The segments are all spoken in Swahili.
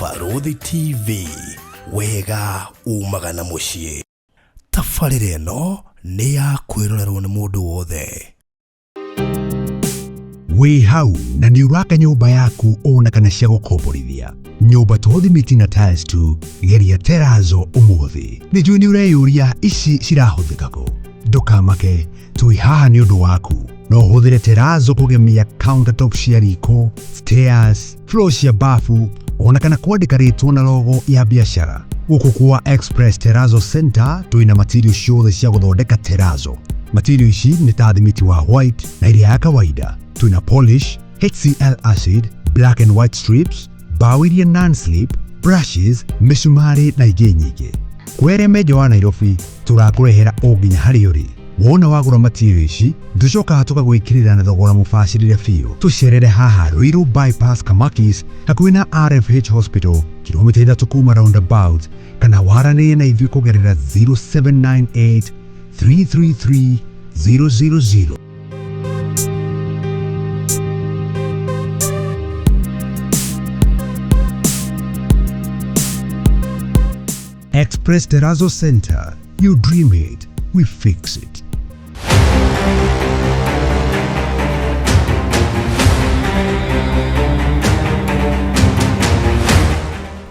Faruthi TV, wega umaga na muciĩ. Tabarĩra ĩno nĩ ya kwĩrorerwo nĩ mũndũ wothe. Wĩ hau na nĩ ũraka nyũmba yaku ona kana cia gũkomborithia. Nyũmba tũthimiti na tiles tu, geria Terrazzo ũmũthĩ. Nĩ njũĩ nĩ ũreyũria ici cirahũthĩka kũ. Ndũkamake, tũĩ haha nĩ ũndũ waku. No ũhũthĩre Terrazzo kũgemia countertop cia riko, stairs, floor cia bafu, ona kana kwandĩka rĩtwa na logo ya biacara. Gũkũ kwa Express Terrazzo Center twĩna material ciothe cia gũthondeka Terrazzo. Material ici nĩ ta thimiti wa white na iria ya kawaida. Twĩna polish, HCl acid, black and white strips, bao iria non-slip, brushes, misumari na ingĩ nyingĩ. Kwere meja wa Nairobi tũrakũrehera o nginya harĩa ũrĩ. Wona wagũra material ici, tũcokaga tũgagwĩkĩrĩra na thogora mũbacĩrĩre biũ. Tũcerere haha Ruiru bypass Kamakis hakuhĩ na RFH Hospital, kilomita 3 kuma roundabout, kana waranĩrie na ithuĩ kũgerera 0798 333 000. Express Terrazzo Center. You dream it, we fix it.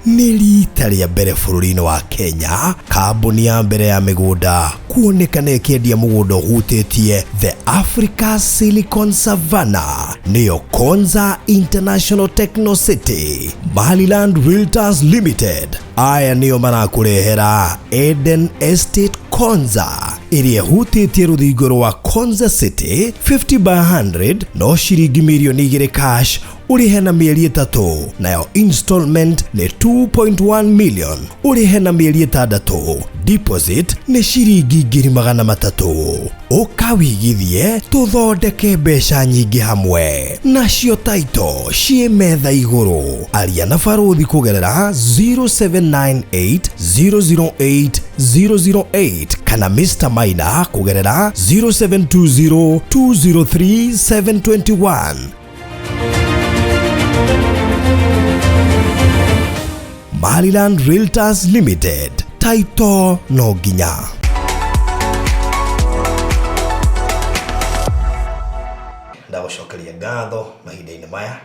Nĩ rita rĩa mbere bũrũri-inĩ wa Kenya, kambuni ya mbere ya mĩgũnda kuonekana ĩkĩendia mũgũnda ũhutĩtie the Africa Silicon Savannah, nĩyo Konza International Techno City. Maliland Realtors Limited aya nĩo marakũrehera Eden Estate Konza, ĩrĩa hutĩtie rũthingo rwa Konza City 50 by 100 no ciringi mirioni 2 cash ũrĩhe na mĩeri 3, nayo installment nĩ 2.1 million ũrĩhe na mĩeri 6. Deposit nĩ ciringi 300,000. Ũkawigithie tũthondeke mbeca nyingĩ hamwe. Nacio title ciĩ metha igũrũ. Aria na Faruthi kũgerera 0798 008 008 kana Mr. Maina kũgerera 0720 203 721. Maliland Realtors Limited, title no nginya. Ndagũcokeria ngatho mahinda-inĩ maya.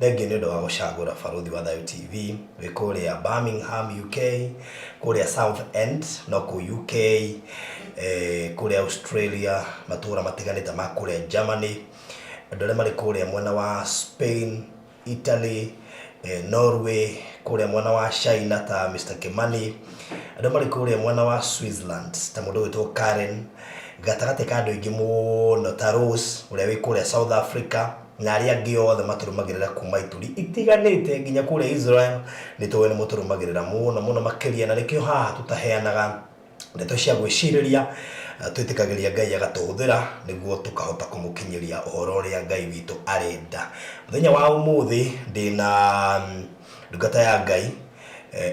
Thengiũ nĩ ũndũ wa gũcagũra Faruthi wa Thayu TV wĩ kũrĩa Birmingham UK, kũrĩa South End no kũ UK, kũrĩa Australia, matũũra matiganĩte ma kũrĩa Germany, andũ arĩa marĩ kũrĩa mwena wa Spain, Italy, Norway, kũrĩa mwena wa China ta Mr. Kimani, andũ marĩ kũrĩa mwena wa Switzerland ta mũndũ wĩtwo Karen, gatagatĩ ka andũ aingĩ mũno ta Rose ũrĩa wĩ kũrĩa South Africa, na arĩa angĩ othe matũrũmagĩrĩra kuma ituri itiganĩte nginya kũrĩa Israel. Nĩ tũĩ nĩ mũtũrũmagĩrĩra mũno makĩria, na nĩkĩo haha tũtaheanaga ndeto cia gwĩcirĩria, twĩtĩkagĩria Ngai agatũhũthĩra nĩguo tũkahota kũmũkinyĩria ũhoro ũrĩa Ngai witũ arenda. Mũthenya wa ũmũthĩ ndĩna ndungata ya Ngai,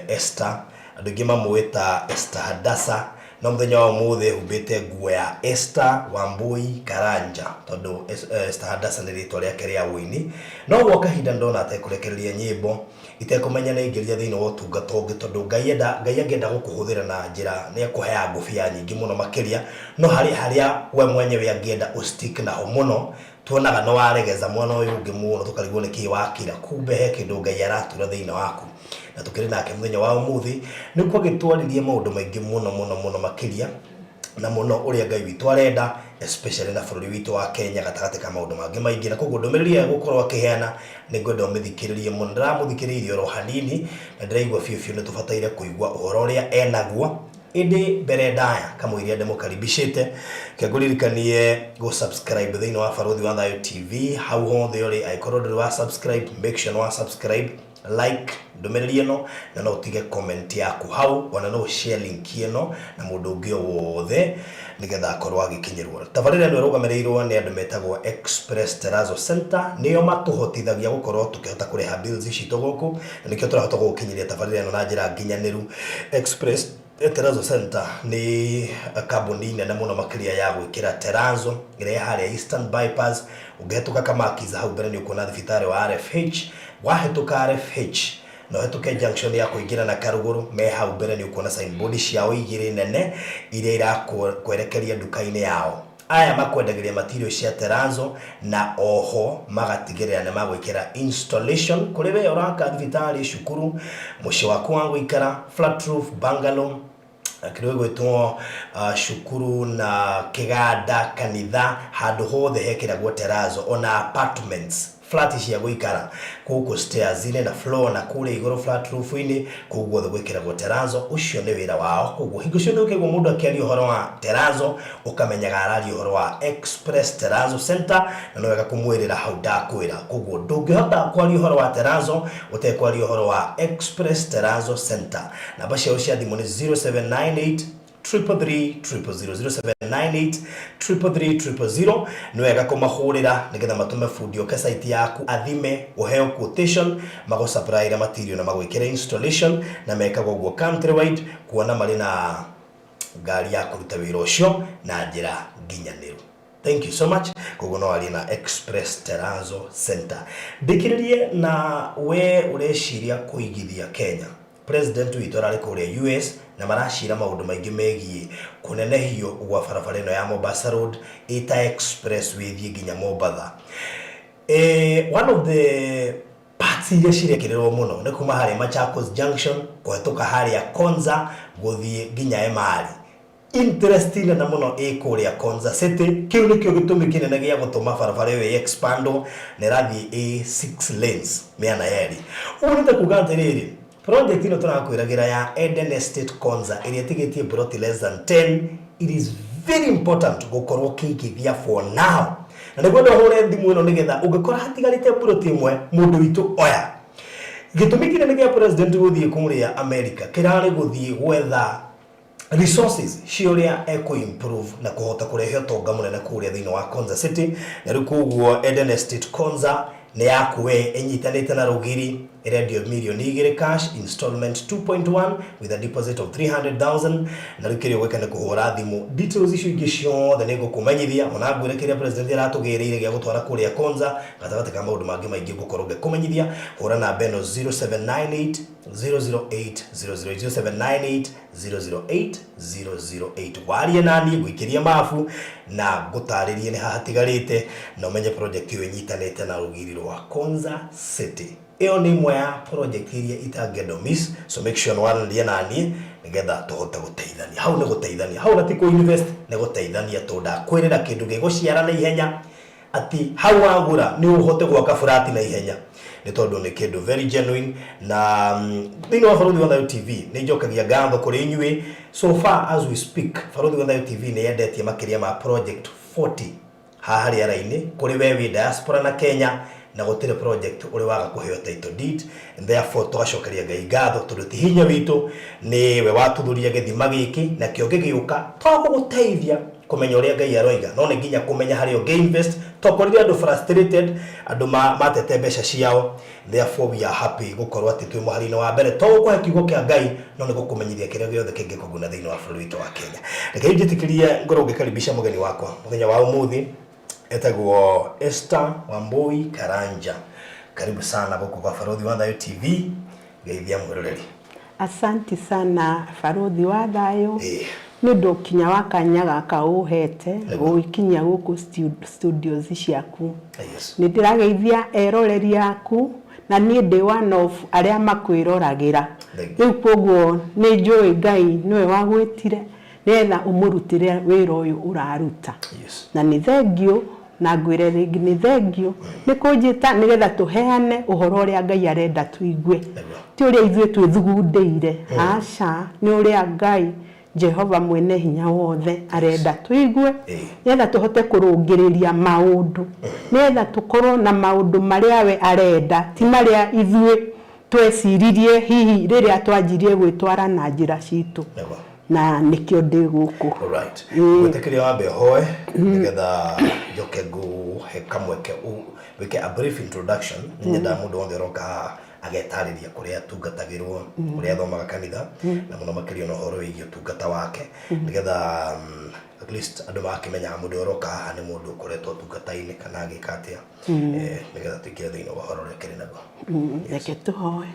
Esther, andũ aingĩ mamwĩta Esther Hadasa, no mũthenya wa ũmũthĩ humbĩte nguo ya Esther Wambui Karanja, tondũ Esther Hadasa nĩ rĩtwa rĩake rĩa wĩini. No gwa kahinda ndona atekũrekereria nyĩmbo itekũmenya nĩ ingĩria thĩinĩ wa ũtungata ũngĩ, tondũ Ngai angĩenda gũkũhũthĩra na njĩra nĩ ekũheaga ngũbia nyingĩ mũno makĩria, no harĩa we mwenyewe angĩenda ũstick naho mũno. Tuonaga no waregeza mwana ũyũ ũngĩ mũno tũkarigwo nĩ kĩ wakira, kumbe he kĩndũ Ngai aratura thĩinĩ waku. Na tũkĩrĩ nake mũthenya wa ũmũthĩ nĩ kwagĩtwarithia maũndũ maingĩ mũno makĩria, na mũno ũrĩa Ngai witũ arenda, especially na bũrũri witũ wa Kenya gatagatĩ ka maũndũ mangĩ maingĩ. Na koguo ndũmĩrĩri ya gũkorwo akĩheana nĩ ngwenda ũmĩthikĩrĩrie mũno. Ndĩramũthikĩrĩirie oro hanini na ndĩraigua biũ nĩ tũbataire kũigua ũhoro ũrĩa enaguo. Ĩndĩ mbere ndaya kamũiria ndĩmũkaribicĩte kĩngũririkanie gũ-subscribe thĩinĩ wa Faruthi wa Thayu TV. Hau hothe ũrĩ, angĩkorwo ndũrĩ wa subscribe, make sure nĩ wa subscribe, like ndũmĩrĩri ĩno, na no ũtige comment yaku hau, ona no share link ĩno na mũndũ ũngĩ wothe nĩgetha akorwo agĩkinyĩrwo. Tabarĩra ĩno ĩrũgamĩrĩirwo nĩ andũ metagwo Express Terrazzo Center, nĩo matũhotithagia gũkorwo tũkĩhota kũrĩha bills citũ gũkũ, na nĩkĩo tũrahota gũkinyĩria tabarĩra ĩno na njĩra nginyanĩru. Express Terrazzo Center ni kambuni nene mũno makĩria ya gwĩkĩra Terrazzo ĩrĩa harĩa Eastern Bypass. Ũngĩhetũka Kamakis hau mbere nĩ ũkuona thibitarĩ wa RFH, wahĩtũka RFH no hetuke junction ya kuingira na Karuguru me hau mbere ni ukuona signboard ciao igire nene iria irakwerekeria duka-ini yao. Aya makwendagiria material cia Teranzo na oho magatigirira na magwikira installation kuri we uraka thibitari, cukuru, muci waku wangu ikara, flat roof, bungalow, kiriwe gwitwo cukuru na kiganda, kanitha, handu hothe hekiragwo Teranzo, ona apartments, flat cia guikara kuko stairs ine na floor na kule igoro flat roof ini kuguo gwikiragwo Teranzo. Ucio ni wira wao. Kuguo hingo cio nduke mundu akiaria uhoro wa Teranzo ukamenyaga arari uhoro wa Express Teranzo Center na no wega kumwirira hau ndakwira. Kuguo ndungihota kwaria uhoro wa Teranzo utekwaria uhoro wa Express Teranzo Center. Namba cia cia thimu ni 0798 333 no wega kumahurira nigetha matume fundi oke site yaku athime uheo quotation mago supply material na magwikira installation na meka goguo countrywide kuona mari na ngari ya kuruta wira ucio na njira nginyaniru. Thank you so much. Kugono ali na Express Teranzo Center. Ndikiririe na we ureciria kuigithia Kenya. President witu arari kuria US na marashira maundu maingi megie kunenehio gwa barabara ino ya Mombasa Road ita express withie nginya Mombasa. One of the parts iria cirekererwo muno ni kuma hari Machakos Junction kuhituka hari ya Konza guthie nginya Emali. Interesting na muno kuria Konza City. Kiu nikio gitumi kinene gia gutuma barabara iyo expando ne rathi A6 lanes miana yeri. Unita kugantiriri project ino tunakwiragira ya Eden Estate Konza iria tigetie plot less than 10. It is very important gukorwo kigithia for now. Na niguo hore thimu ino nigetha ungikora hatigarite plot imwe mundu witu oya. Gitumi kinene gia president guthie kuria America kirari guthie gwetha resources ciuria improve na kuhota kurehe utonga munene kuria thini wa Konza City. Na riu kuguo Eden Estate Konza ne yakuwe enyitanite na rugiri radio million igire cash installment 2.1 with a deposit of 300,000 na rikiri wekane kuhura thimu details icio ingicio the nego kumenyithia ona ngwire kiria president aratugereire gia gutwara kuria Konza gatagate ka maundu mangi maingi gukorwo kumenyithia hura na beno 0798 008 008 008 008 warie nani gwikiria mafu na gutaririe ni hahatigarite na umenye project iyo nyitanite na rugiri rwa Konza City. Eo ni imwe ya project iria itangendo miss, so make sure nwaranĩria nani nigetha tuhote guteithania. Hau ni guteithania, hau nati ku invest ni guteithania tonda kwirira kindu giguciara na ihenya ati hau wagura ni uhote gwaka furati na ihenya ni tondu ni kindu very genuine na thini wa Baruthi wa Thayo TV ni njokagia ngatho kuri inyui. So far as we speak Baruthi wa Thayo TV ni yendetie makiria ma project 40 haha riara-ini kuri wewe diaspora na Kenya na gutire project uri waga kuheo title deed, and therefore tugacokeria Ngai ngatho tondu ti hinya witu ni we watuthuria githima giki na kio gigiuka twaguguteithia kumenya uria Ngai aroiga no ni nginya kumenya hari o invest tokorithia andu frustrated andu matete mbeca ciao. Therefore we are happy gukorwo ati twi muharino wa mbere toguko kiugo kia Ngai no ni gukumenyithia kiria giothe kingikuguna thiini wa bũrũri witu wa Kenya. Reke njitikirie ngoro ngikaribisha mugeni wakwa muthenya wa umuthi etagwo Esther Wambui Karanja. Karibu sana guku kwa Baruthi wa Thayo TV. Geithia mwiroreri. Asante sana Baruthi wa Thayo. Ni ndukinya wakanya gaka uhete guikinya guku studios ciaku. Ni ndirageithia eroreri yaku na ni ndi one of aria makwirораgira. Riu koguo ni njui Ngai niwe wagwitire netha umurutire wira uyu uraruta. Na ni thengio na ngwire ringi ni thengio ni kunjita nigetha tuheane uhoro uria Ngai arenda tuigue ti uria ithuĩ twĩthugundeire aca ni uria Ngai Jehova mwene hinya wothe arenda tuigue nigetha tuhote kurungiriria maundu nigetha tukorwo na maundu maria we arenda ti maria ithuĩ tweciririe hihi riria twanjirie gwitwara na njira citu na nikio ndi guku. Alright. Gwetekeria wambe hoe nigetha njoke he kamweke wike a brief introduction nigetha mundu wothe roka agetariria kuria tungatagirwo kuria thomaga kanitha na muno makirio no horo wigi tungata wake nigetha at least andu makimenya mundu roka haha ni mundu ukoretwo tungata-ini kana agikatia nigetha tuikire thiini wa horo rekere nago. Reke tuhoe.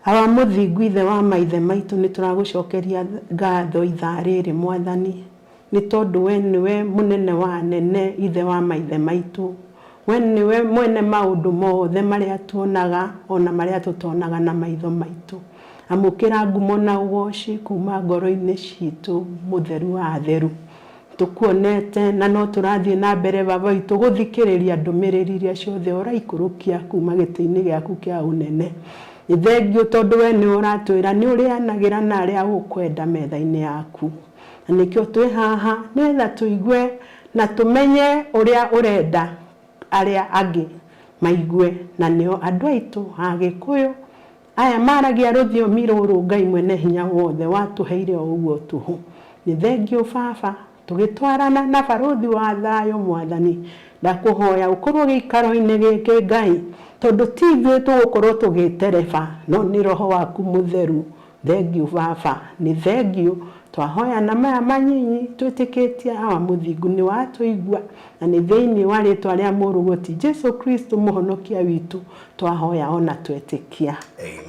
Awa muthingu ithe wa maithe maitu ni turagucokeria ngatho ithaa riri Mwathani ni tondu we niwe munene wa nene ithe wa maithe maitu we niwe mwene maundu mothe maria tuonaga ona maria tutonaga na maitho maitu amukira ngumo na ugoci kuma ngoro-ini citu mutheru wa theru tukuonete na no turathie na mbere baba itu guthikiriria ndumiriri iria ciothe uraikurukia kuma giti-ini giaku kia unene Ithengio tondu we ni uratwira ni urianagira na aria ukwenda metha-ini yaku. Na nikio twi haha netha tuigue na tumenye uria urenda aria angi maigue na nio andu aitu Agikuyu aya maragia ruthiomi ruru Ngai mwene hinya wothe watuheire uguo tuhu. Ni thengio baba tugitwarana na baruthi wa thayo Mwathani ndakuhoya ukorwo gikaro-ini giki Ngai tondu ti ithuĩ tũgũkorwo tũgĩtereba no nĩ roho waku mutheru. Thengio baba ni thengio twahoya na maya manyinyi twĩtĩkĩtie awa mũthingu nĩ watũigua na nĩ thĩinĩ wa rĩtwa rĩa mũrũgũti Jesu Kristo mũhonokia witũ twahoya ona twĩtĩkia.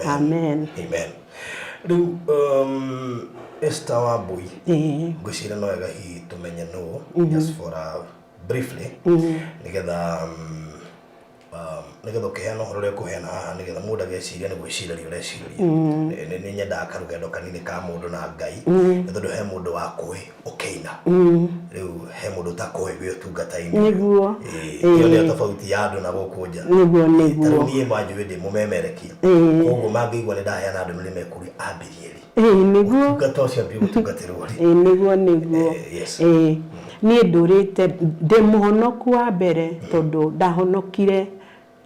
Amen. Amen. Rĩu Esther Wambui ngwĩciria no wega hihi tũmenye nũ just for briefly nigetha nigetha ukiheana uhoro uria kuheana haha nigetha mundu ageciria ni gwiciraria ureciria ni nyendaga karugendo kanini ka mundu na Ngai tondu he mundu wa kui ukeina riu he mundu utakui wi utungata-ini niguo iyo ni tofauti ya andu na guku nja niguo taru nie manjuwe ndi mumemerekia koguo mangĩigua ni ndaheana andu ni mekuri ambirieri niguo utungata ucio bi utungatirwo niguo ni ndurite ndi muhonoku wa mbere tondu ndahonokire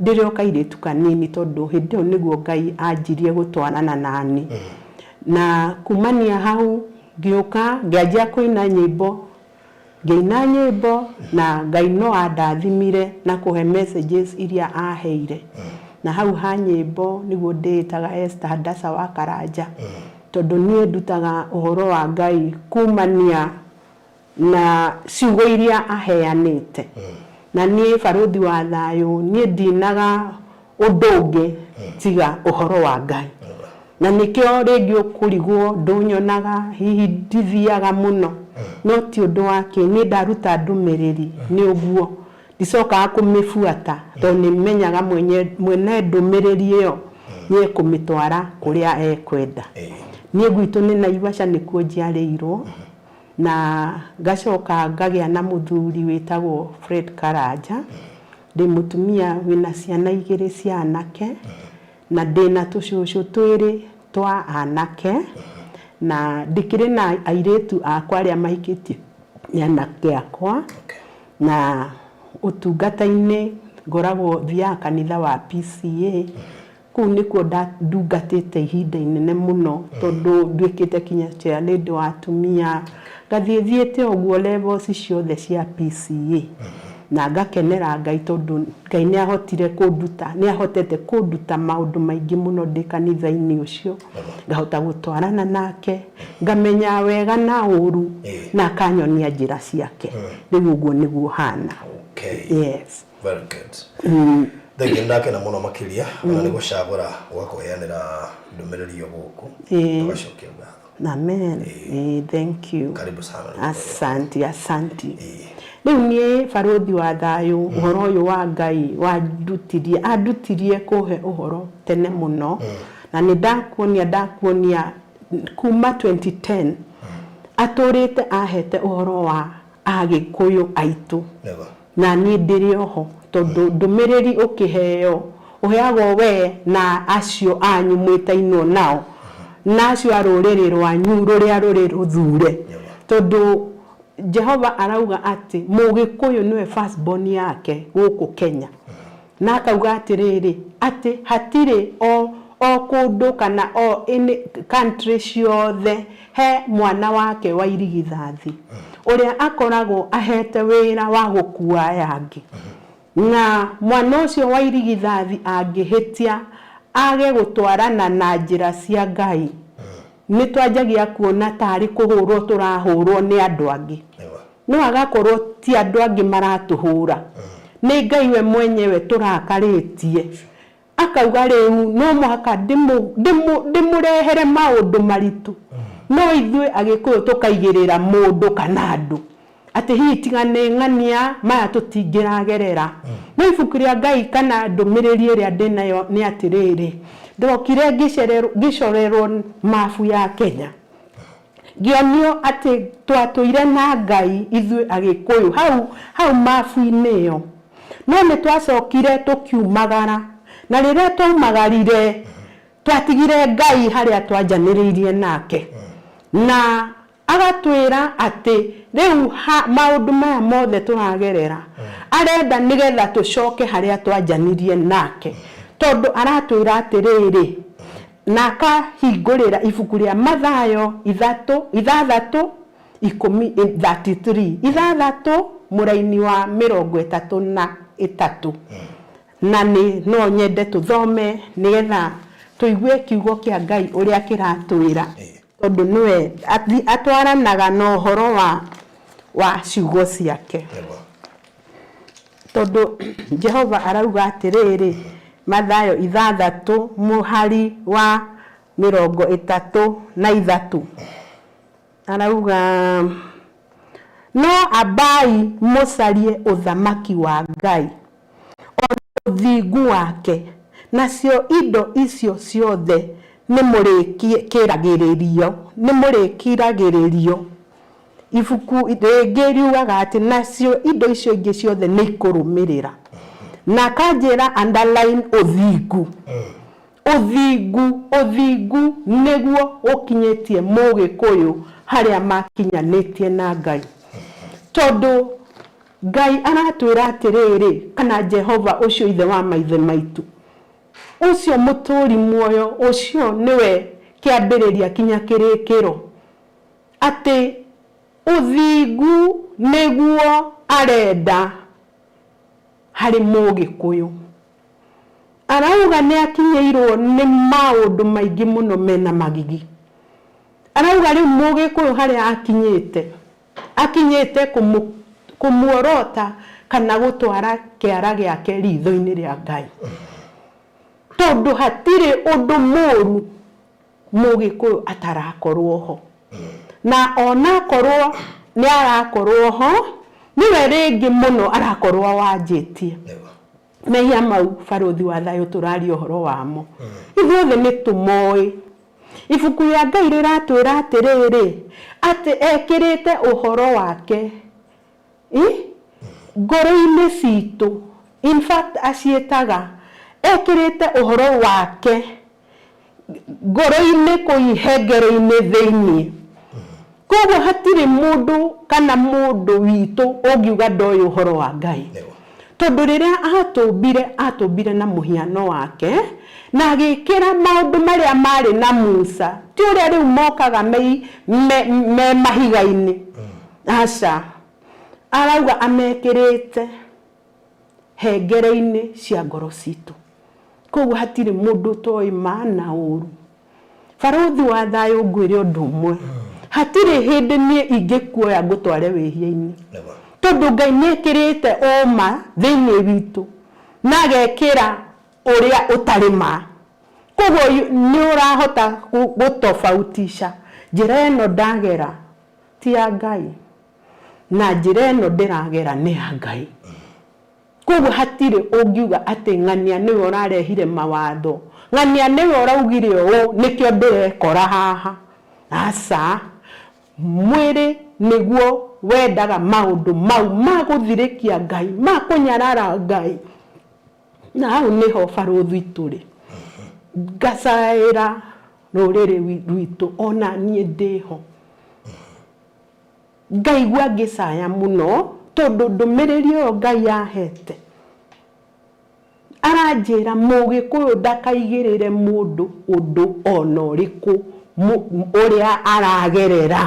ndirio kairitu kanini tondu hindi o niguo Ngai anjirie gutwarana nani na kumania hau ngĩũka ngĩanjia kũina nyĩmbo na Ngai no andathimire na kuhe messages iria aheire na hau ha nyĩmbo niguo ndĩtaga Esther Ndasa wa Karanja tondu nie ndutaga uhoro wa Ngai kumania na ciugo iria aheanĩte na nie baruthi wa thayo nie ndinaga udungi tiga uhoro wa Ngai na nikio ringi ukurigwo ndunyonaga hihi ndithiaga muno no ti undu wake ni ndaruta ndumiriri ni uguo ndicokaga kumifuata tondu nimenyaga mwene ndumiriri iyo ni kumitwara kuria ekwenda nie gwitu ni Naivasha nikuo njiarĩirwo na gacoka ngagia na muthuri witagwo Fred Karanja ndi mutumia wina ciana 2 cia anake na ndina tucucu 2 twa anake na ndikire na airetu akwa aria mahikitie ni anake akwa na utungata-ini ngoragwo thia kanitha wa PCA kuu nikuo ndungatĩte ihinda inene muno tondu nduĩkĩte kinya chair lady wa atumia ngathiĩte ũguo levels ciothe cia PCA na ngakenera Ngai tondu Ngai nĩ ahotire kũnduta nĩ ahotete kũnduta maundu maingĩ muno ndĩ kanitha-inĩ ũcio ngahota gũtwarana nake ngamenya wega na ũru na kanyonia njĩra ciake rĩu ũguo nĩguo hana. Yes, very good. Thengi ndake na muno makiria ona ni gucagura ugakuheanira ndumiriri yo guku tugacokia ngatho. Amen. Thank you. Karibu sana. Asante. Riu nie baruthi wa thayo uhoro uyu wa Ngai andutirie kuhe uhoro tene muno na ni ndakuonia kuma 2010 aturite ahete uhoro wa Agikuyu aitu na ni ndiri oho tondu ndumiriri ukiheo uheagwo we na acio anyu mwitainwo nao na acio aruriri rwanyu ruria ruri ruthure tondu Jehova arauga ati Mugikuyu niwe first born yake guku Kenya na akauga atiriri ati hatiri o kundu kana o in country ciothe he mwana wake wa irigithathi uria akoragwo ahete wira wa gukua yangi na mwana ucio wa irigithathi angihitia age gutwarana na njira cia Ngai ni twanjagia kuona tari kuhurwo turahurwo ni andu angi no agakorwo ti andu angi maratuhura ni Ngai we mwenyewe turakaritie akauga riu no muhaka ndimurehere maundu maritu no ithuĩ Agĩkũyũ tukaigĩrĩra mũndũ kana andũ ati hihi tigane ng'ania maya tutingĩragerera no ibuku rĩa Ngai kana ndũmĩrĩri ĩrĩa ndĩnayo nĩ atĩrĩrĩ ndokire ngĩcorerwo mabu ya Kenya ngĩonio atĩ twatũire na Ngai ithuĩ Agĩkũyũ hau mabu-inĩ ĩyo no nĩ twacokire tũkiumagara na rĩrĩa twaumagarire twatigire Ngai harĩa twanjanĩrĩirie nake na agatwĩra atĩ rĩu maũndũ maya mothe tũragerera arenda nĩgetha tũcoke harĩa twanjanirie nake tondũ aratwĩra atĩrĩrĩ na akahingũrĩra ibuku rĩa Mathayo 6:33 mũraini wa 33 na no nyende tũthome nĩgetha tũigue kiugo kĩa Ngai ũrĩa kĩratwĩra tondũ nĩwe atwaranaga na ũhoro wa ciugo ciake tondũ Jehova arauga atĩrĩrĩ Mathayo 6 mũhari wa 33 arauga no ambai mũcarie ũthamaki wa Ngai ũthingu wake nacio indo icio ciothe nĩmũrĩkiragĩrĩrio ibuku rĩngĩ riugaga atĩ nacio indo icio ingĩ ciothe nĩikũrũmĩrĩra na kanjĩra underline ũthingu nĩguo ũkinyĩtie Mũgĩkũyũ harĩa makinyanĩtie na Ngai tondũ Ngai aratwĩra atĩrĩrĩ kana Jehova ũcio ithe wa maithe maitũ ucio mũtũri muoyo ucio niwe kĩambĩrĩria kinya kĩrĩkĩro atĩ ũthingu nĩguo arenda harĩ Mũgĩkũyũ arauga nĩ akinyĩirwo nĩ maũndũ maingĩ mũno mena magigi arauga rĩu Mũgĩkũyũ harĩa akinyĩte kũmuorota kana gũtwara kĩara gĩake ritho-inĩ rĩa Ngai tondũ hatirĩ ũndũ mũru Mũgĩkũyũ atarakorwo ho na onakorwo nĩ arakorwo ho niwe rĩngĩ mũno arakorwo wanjĩtie mehia mau barũthi wa thayũ tũraria ũhoro wamo ithuothe nĩ tũmoĩ ibuku rĩa Ngai rĩratwĩra atĩrĩrĩ atĩ ekĩrĩte ũhoro wake ngoro-inĩ citũ in fact aciĩtaga ekĩrĩte ũhoro wake ngoro-inĩ kwĩhengere-inĩ thĩinĩ koguo hatirĩ mũndũ kana mũndũ witũ ũngiuga ndoĩ ũhoro wa Ngai tondũ rĩrĩa atũmbire na mũhiano wake na agĩkĩra maũndũ marĩa marĩ na Musa ti ũrĩa rĩu mokaga me mahiga-inĩ aca arauga amekĩrĩte hengere-inĩ cia ngoro citũ koguo hatirĩ mũndũ toĩ maana ũru barũthi wa thayũ ngwĩre ũndũ ũmwe hatirĩ hĩndĩ niĩ ingĩkuoya ngũtware wĩhia-inĩ tondũ Ngai nĩekĩrĩte ũma thĩinĩ witũ na agekĩra ũrĩa ũtarĩ ma koguo nĩ ũrahota gũtofautisha njĩra ĩno ndagera ti ya Ngai na njĩra ĩno ndĩragera nĩ ya Ngai koguo hatirĩ ũngiuga atĩ ng'ania nĩwe ũrarehire mawatho ng'ania nĩwe ũraugire ũũ nĩkĩo ndĩrekora haha aca mwĩrĩ nĩguo wendaga maũndũ mau magũthirĩkia Ngai makũnyarara Ngai na hau nĩho barũthi tũrĩ ngacaĩra rũrĩrĩ rwitũ ona niĩ ndĩho ngaigua ngĩcaya mũno tondũ ndũmĩrĩri ĩyo Ngai ahete aranjĩra Mũgĩkũyũ ndakaigĩrĩre mũndũ ũndũ ona ũrĩkũ ũrĩa aragerera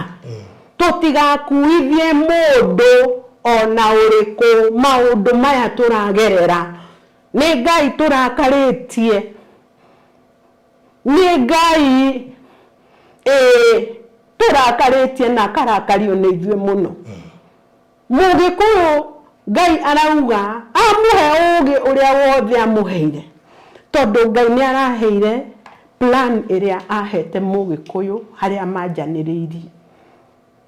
tũtigakuithie mũndũ ona ũrĩkũ maũndũ maya tũragerera nĩ Ngai tũrakarĩtie nĩ Ngai tũrakarĩtie na karakario nĩ ithuĩ mũno Mũgĩkũyũ Ngai arauga amũhe ũũgĩ ũrĩa wothe amũheire tondu Ngai ni araheire plan iria ahete Mugikuyu haria manjaniriirie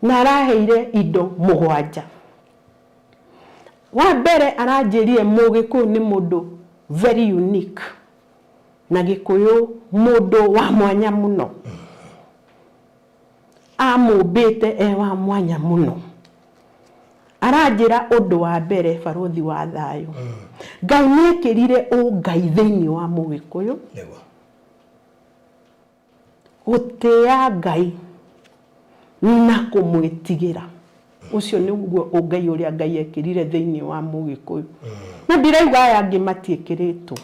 na araheire indo 7. Wa mbere aranjirie Mugikuyu ni mundu very unique na Gikuyu mundu wa mwanya muno, amumbite wa mwanya muno. Aranjira undu wa mbere baruthi wa thayo, Ngai niekirire Ngai thiini wa Mugikuyu gutia Ngai na kumwitigira. Ucio niguo Ngai uria Ngai ekirire thiini wa Mugikuyu. Na ndirauga aya angi matiekiritwo,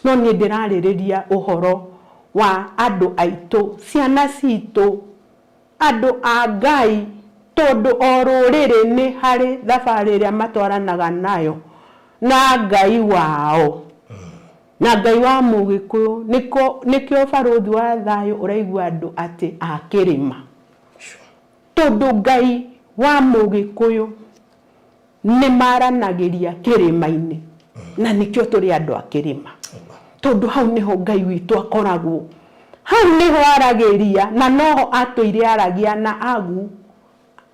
no ni ndiraririria uhoro wa andu aitu, ciana citu, andu a Ngai, tondu o ruriri ni hari thabari iria matwaranaga nayo na Ngai wao. Na Ngai wa Mugikuyu nikio baruthi wa thayo uraigua andu ati akirima, tondu Ngai wa Mugikuyu ni maranagiria kirima-ini, na nikio turi andu akirima, tondu hau niho Ngai witu akoragwo, hau niho aragiria, na noho atuire aragia na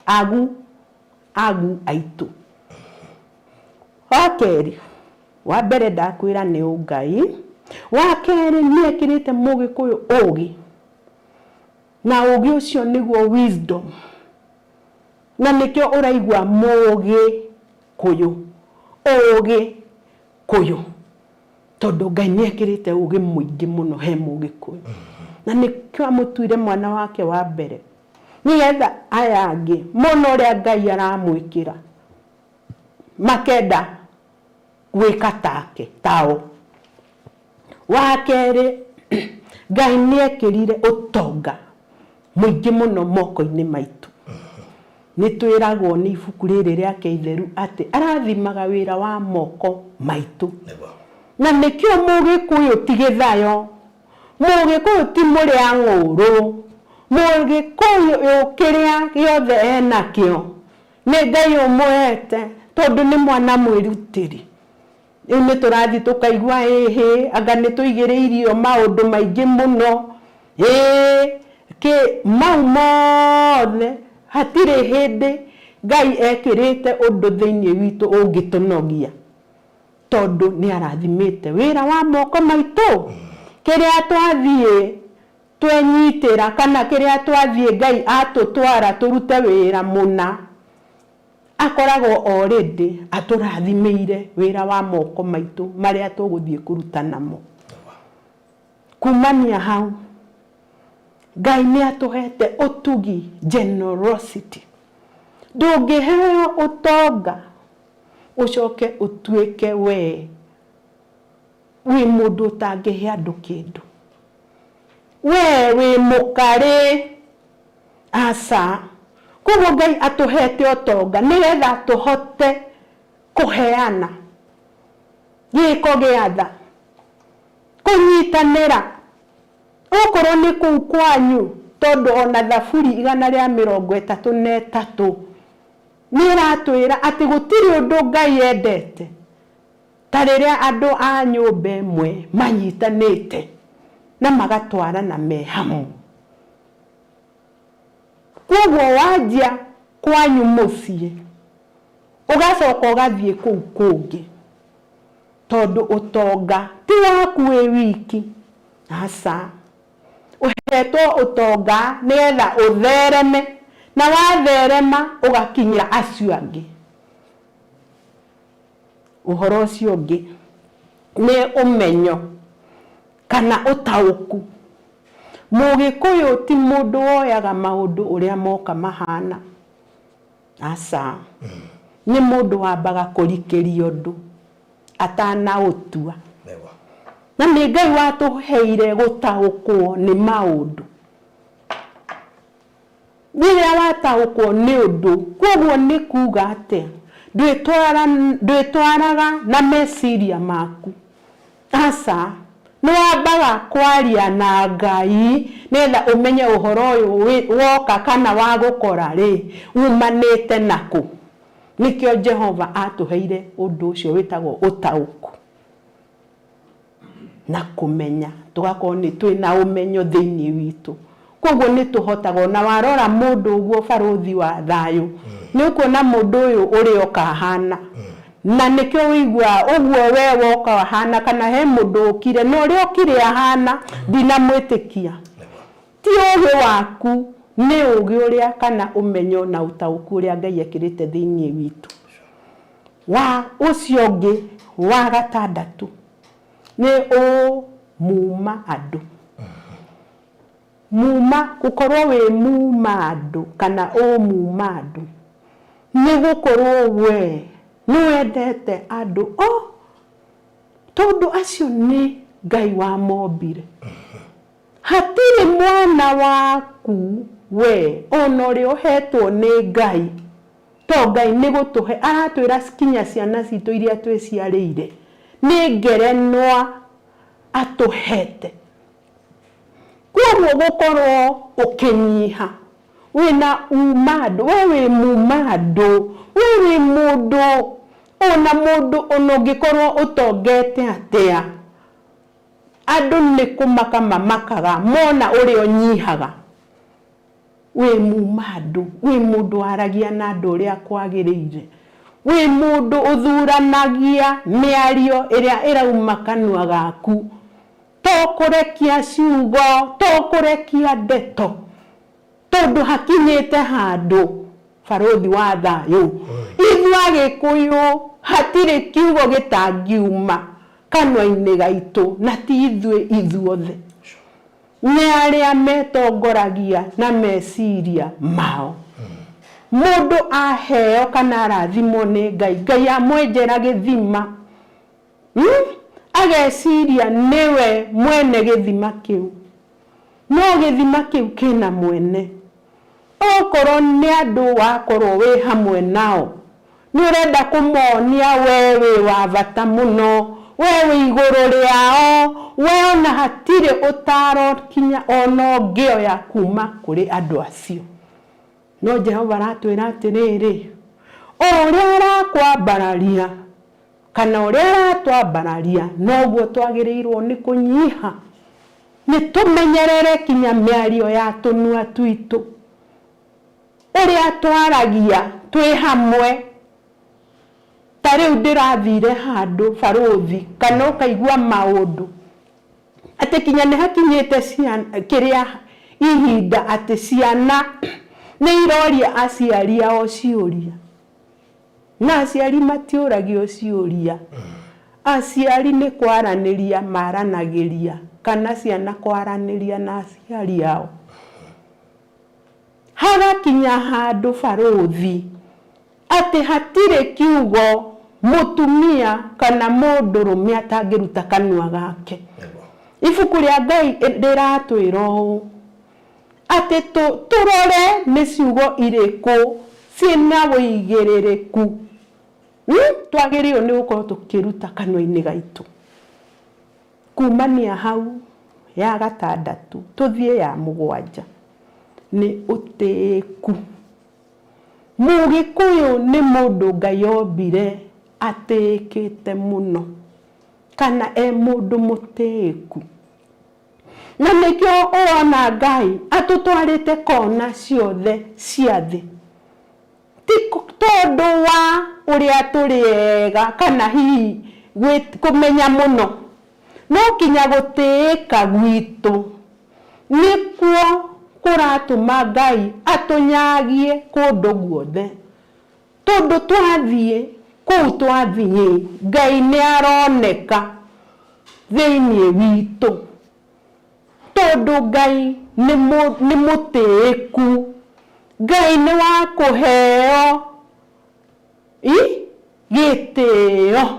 agu aitu. Wakeri wa mbere ndakwira ni Ngai, wa keri ni ekirite Mugikuyu ugi, na ugi ucio niguo wisdom, na nikio uraigua Mugikuyu, tondu Ngai ni ekirite ugi muingi muno he Mugikuyu, na nikio amutuire mwana wake wa mbere nigetha aya angi muno ria Ngai aramwikira makenda gwika take tao. Wa keri Ngai ni ekirire utonga muingi muno moko-ini maitu. Nitwiragwo ni ibuku riri riake itheru ati arathimaga wira wa moko maitu. Na nikio Mugikuyu ti githayo, Mugikuyu ti muria ng'uru, Mugikuyu kiria giothe enakio ni Ngai umuhete, tondu ni mwana mwirutiri. Ni turathi tukaigua anga ni tuigiriirio maundu maingi muno, mau mothe hatire hindi Ngai ekirite undu thiini witu ungitunogia, tondu ni arathimite wira wa moko maitu. Kiria twathie twenyitira kana kiria twathie Ngai atutwara turute wira muna, akoragwo already aturathimeire wira wa moko maitu maria tuguthie kuruta namo. Kumania hau Ngai ni atuhete utugi, generosity. Ndungiheo utonga ucoke utuike we mundu utangihe andu kindu, we mukari asa. Koguo Ngai atuhete utonga nigetha tuhote kuheana giko giatha, kunyitanira okorwo ni kuu kwanyu, tondu ona thaburi 133 ni ratwira ati gutiri undu Ngai endete ta riria andu a nyumba imwe manyitanite na magatwarana me hamwe. Koguo wajia kwanyu mucii ugacoka ugathie kuu kungi, tondu utonga ti waku wi wiki. Asa uhetwo utonga nigetha uthereme, na watherema ugakinyira acio angi. Uhoro ucio ungi ni umenyo kana utauku. Mugikuyu ti mundu woyaga maundu uria moka mahana. Asa ni mundu wambaga kurikiria undu atana utua, na ni Ngai watuheire gutaukwo ni maundu. Niria wataukwo ni undu, koguo ni kuga atia ndwitwaraga na meciria maku. Asa no wambaga kwaria na Ngai nigetha umenye uhoro uyu woka kana wa gukora ri umanite naku. Nikio Jehova atuheire undu ucio witagwo utauku. na kumenya tugakorwo ni twina umenyo thiini witu koguo ni tuhotaga na warora mundu uguo baruthi wa thayu ni ukuona mundu uyu uri okahana na nikyo wigwa uguo we woka hana kana he mundu ukire no ri okire ahana dinamwitikia ti ugi waku ni ugi uria kana umenyo na utauku uria Ngai ekirite thiini witu wa ucio ngi wa gatandatu ni o muma andu muma gukorwo we muma andu kana o muma andu ni gukorwo we ni wendete andu tondu acio ni Ngai wa mombire hatiri mwana waku we onore ohetwo ni Ngai to Ngai ni gutuhe aratwira kinya ciana citu iria twiciarire ni ngerenwa atuhete kuo gukorwo ukinyiha wina umado wewe mumado wewe mundu ona mundu onogikorwo utongete atia andu ni kumaka mamakaga mona uri onyihaga we mumado we mundu aragia na andu uria kwagiriire we mundu uthuranagia miario iria irauma kanua gaku tokurekia ciugo tokurekia ndeto tondu hakinyite handu baruthi wa thayu ithua gikuyu hatire kiugo gitangiuma kanwa-ini gaitu na ti ithuothe ni aria metongoragia na meciria mao mundu aheo kana arathimo ni Ngai amwenjera githima ageciria niwe mwene githima kiu no githima kiu kina mwene okorwo ni andu wakorwo we hamwe nao ni urenda kumonia wewe wa bata muno wewe iguru riao we ona hatire utaro kinya ono ngio ya kuma kuri andu acio no Jehova aratwira atiriri uria arakwambararia kana uria aratwambararia noguo twagirirwo ni kunyiha ni tumenyerere kinya miario ya tunua twitu uria twaragia twi hamwe tariu ndirathire handu baruthi kana ukaigua maundu ati kinya ni hakinyite ciana kiria ihinda ati ciana ni iroria aciari ao ciuria na aciari matiuragio ciuria aciari ni kwaraniria maranagiria kana ciana kwaraniria na aciari ao hagakinya handu baruthi ati hatire kiugo mutumia kana mundurume atangiruta kanua gake ibuku ria Ngai ndiratwira ati turore ni ciugo iriku cina wigiririku twagirio ni gukorwo tukiruta kanua-ini gaitu kumania hau ya gatandatu tuthie ya mugwanja ni utiku Mugikuyu ni mundu Ngai ombire atikite muno kana mundu mutiku na nikyo ona Ngai atutwarite kona ciothe cia thi ti tondu wa uria turiega kana hihi kumenya muno no kinya gutiika gwitu nikuo kuratuma Ngai atunyagie kundu guothe tondu twathie kuu twathie Ngai ni aroneka thiini witu tondu Ngai ni mutiiku Ngai ni wa kuheo gitio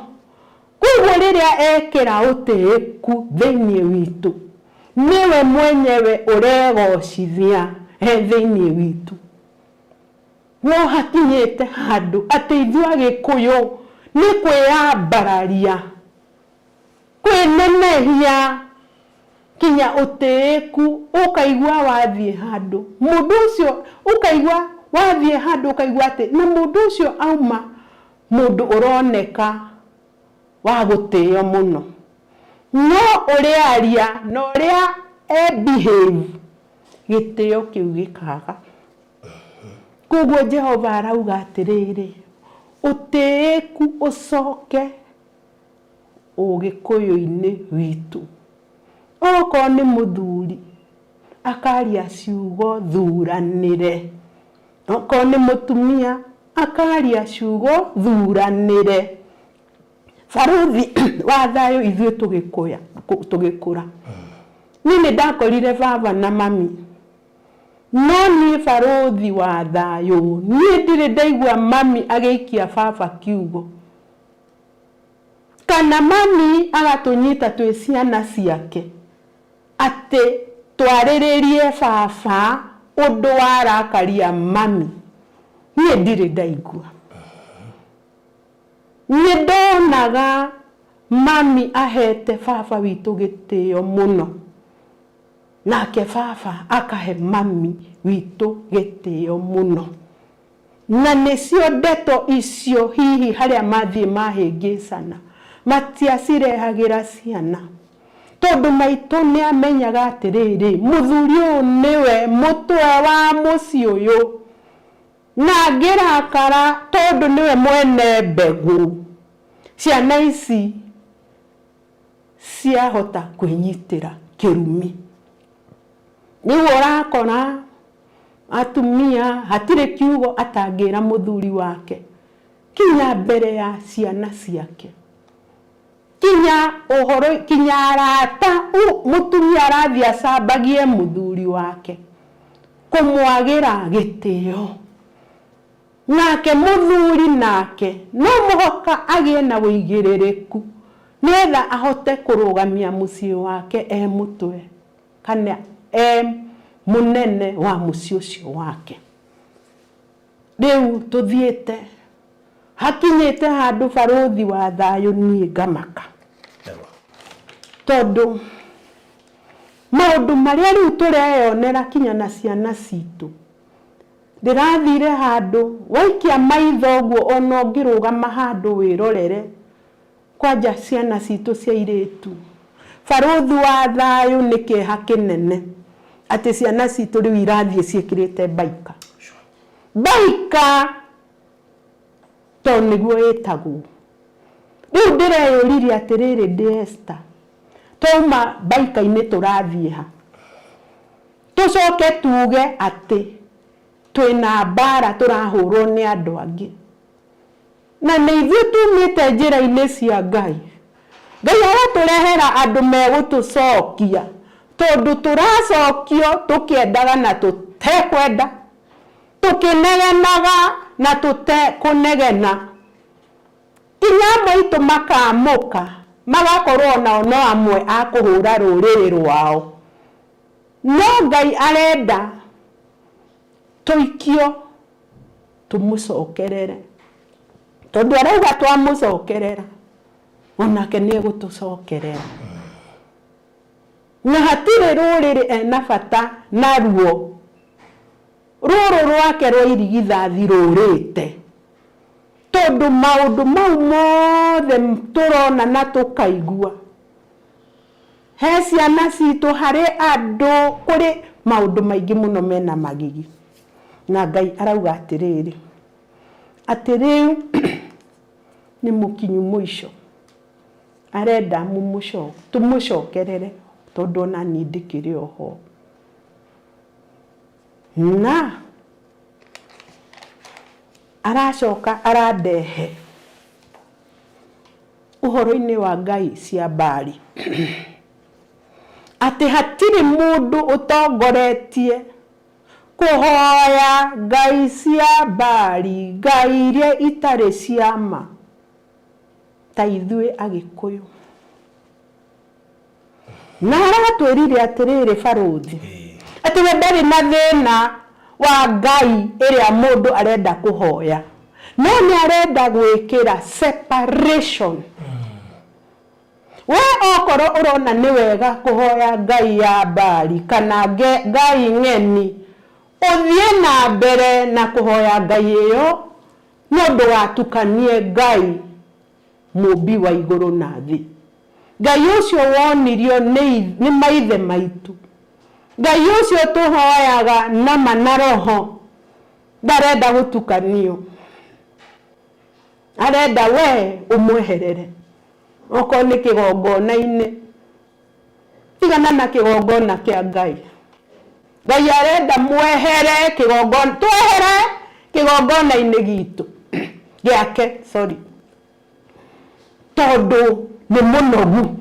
kuguo riria ekira utiiku thiini witu niwe mwenyewe uregocithia thiini witu no hakinyite handu ati ithua gikuyu ni kwiyambararia kwinenehia kinya utiiku ukaigua wathie handu mundu ucio ukaigua wathie handu ukaigua ati na mundu ucio auma mundu uroneka wa gutio muno no uria aria no uria behave gitio kiu gikaga kuguo Jehova arauga atiriri utiiku ucoke ugikuyu-ini witu oko ni muthuri akaria ciugo thuranire oko ni mutumia akaria ciugo thuranire baruthi wa thayo ithuĩ tũgĩkũra nini ndakorire baba na mami no ni baruthi wa thayo ni ndire ndaigua mami agĩikia baba kiugo kana mami agatunyita twĩ ciana ciake atĩ twarĩrĩrie baba ũndũ warakaria mami ni ndire ndaigua ndonaga mami ahete baba witũ gĩtĩo mũno nake baba akahe mami witũ gĩtĩo mũno na nĩcio ndeto icio hihi harĩa mathiĩ mahĩngĩcana matiacirehagĩra ciana tondũ maitũ nĩ amenyaga atĩrĩrĩ mũthuri ũyũ nĩwe mũtwe wa mũciĩ ũyũ na ngĩrakara tondũ niwe mwene mbegu ciana ici ciahota kwĩnyitĩra kĩrumi nĩguo ũrakora atumia hatirĩ kiugo atangĩra mũthuri wake kinya mbere ya ciana ciake kinya ũhoro kinya arata mũtumia arathiĩ acambagie mũthuri wake kũmwagĩra gĩtĩo nake muthuri nake no mũhoka agĩe na wĩigĩrĩrĩku nĩgetha ahote kũrũgamia mũciĩ wake mũtwe kana mũnene wa mũciĩ ũcio wake rĩu tũthiĩte hakinyĩte handũ baruthi wa thayo niĩ ngamaka tondũ maũndũ marĩa rĩu tũreyonera kinya na ciana citũ ndĩrathire handũ waikia maitho ũguo ona ũngĩrũgama handũ wĩrorere kwanja ciana citũ cia airĩtu baruthi wa thayo nĩ kĩeha kĩnene atĩ ciana citũ rĩu irathiĩ ciĩkĩrĩte baika to nĩguo ĩtagwo rĩu ndĩreyũririe atĩrĩrĩ ndĩ Esther twauma baika-inĩ tũrathiĩ ha tũcoke tuge atĩ twĩna mbara tũrahũrwo nĩ andũ angĩ na nĩ ithuĩ tumĩte njĩra-inĩ cia Ngai agatũrehera andũ megũtũcokia tondũ tũracokio tũkĩendaga na tũtekwenda tũkĩnegenaga na tũtekũnegena kinya maitũ makamũka magakorwo nao no amwe a kũhũra rũrĩrĩ rwao no Ngai arenda tũikio tũmũcokerere tondũ arauga twamũcokerera onake nĩ egũtũcokerera na hatirĩ rũrĩrĩ ena bata naruo rũrũ rwake rwa irigithathi rũrĩte tondũ maũndũ mau mothe tũrona na tũkaigua he ciana citũ harĩ andũ kũrĩ maũndũ maingĩ mũno mena magigi na Ngai arauga atĩrĩrĩ atĩ rĩu nĩ mũkinyu mũico arenda tũmũcokerere tondũ ona niĩ ndĩkĩrĩ oho na aracoka arandehe ũhoro-inĩ wa Ngai cia mbari atĩ hatirĩ mũndũ ũtongoretie kũhoya Ngai cia mbari Ngai iria itarĩ cia ma ta ithuĩ Agĩkũyũ na aratwĩrire atĩrĩrĩ baruthi atĩ we ndarĩ na thĩna wa Ngai ĩrĩa mũndũ arenda kũhoya no nĩ arenda gwĩkĩra separation we okorwo ũrona nĩ wega kũhoya Ngai ya mbari kana Ngai ng'eni ũthiĩ na mbere na kũhoya Ngai ĩyo no ndũgatukanie Ngai mũmbi wa igũrũ na thĩ Ngai ucio wonirio ni maithe maitu. Ngai ucio tuhoyaga na manaroho. Ndarenda gutukanio. Arenda we umweherere. Oko ni kigongona-ini. Tigana na kigongona kia Ngai. Ngai arenda mwehere kigongona. Twehere kigongona-ini gitu. Giake, sorry. Tondu ni munogu.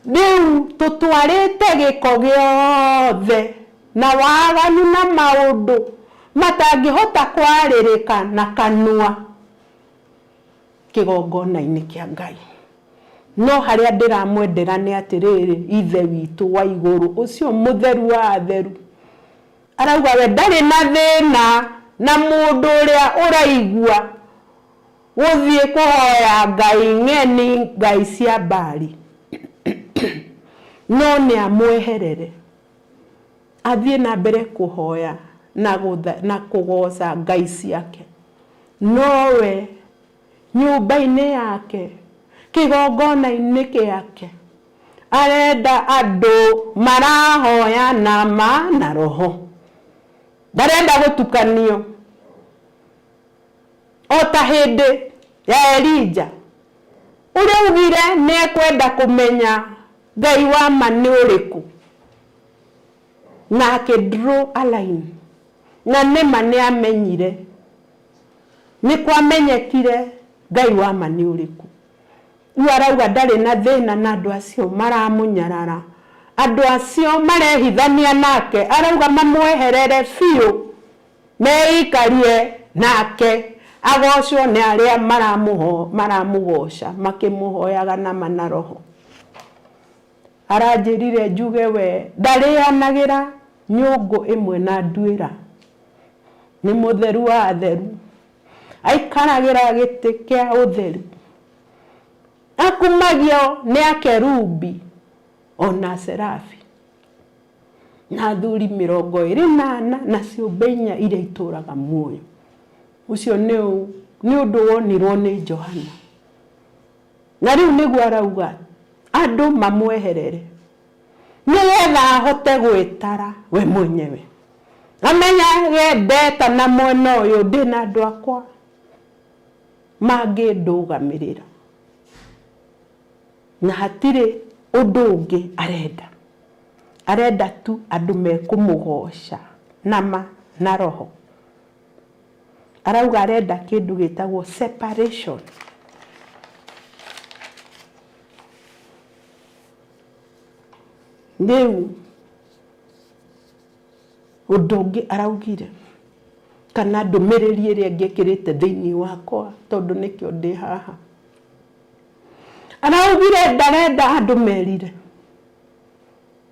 Riu tutwarite giko giothe na waganu na maundu matangihota kwaririka na kanua kigongona-ini kia Ngai. No haria ndiramwendera ni atiriri ithe witu wa iguru ucio mutheru wa atheru. Arauga we ndari na thina na mundu uria uraigua guthie kuhoya Ngai ng'eni Ngai cia Bali. No ni amweherere. Athie na mbere kuhoya na kugoca Ngai ciake. Nowe nyumba-ini yake kigongona-ini kiake arenda andu marahoya na ma na roho. Ndarenda gutukanio. Ota hindi ya Elija uria ugire ni ekwenda kumenya Ngai wa ma ni uriku na akidraw a line na nima ni amenyire ni kwamenyekire Ngai wa ma ni uriku. Arauga ndari na thina na andu acio maramunyarara, andu acio marehithania nake. Arauga mamweherere fiu meikarie nake agocwo ni aria maramugoca makimuhoyaga na manaroho. Aranjirire njuge we ndarianagira nyungu imwe na nduira. Ni mutheru wa atheru. Aikaragira giti kia utheru. Akumagio ni akerubi ona serafi. Na thuri 24 na ciumbe 4 iria ituraga muoyo. Ucio ni undu wonirwo ni Johana. Na riu niguo arauga andu mamweherere nigetha ahote gwitara we mwenyewe. Amenya ndeta na mwena uyu ndina andu akwa mangindugamirira na hatire undu ungi arenda tu andu mekumugoca nama na roho. Arauga arenda kindu gitagwo separation. Riu undu ungi araugire kana ndumiriri iria ngekirite thiini wakwa tondu nikio ndi haha. Araugire ndarenda andu merire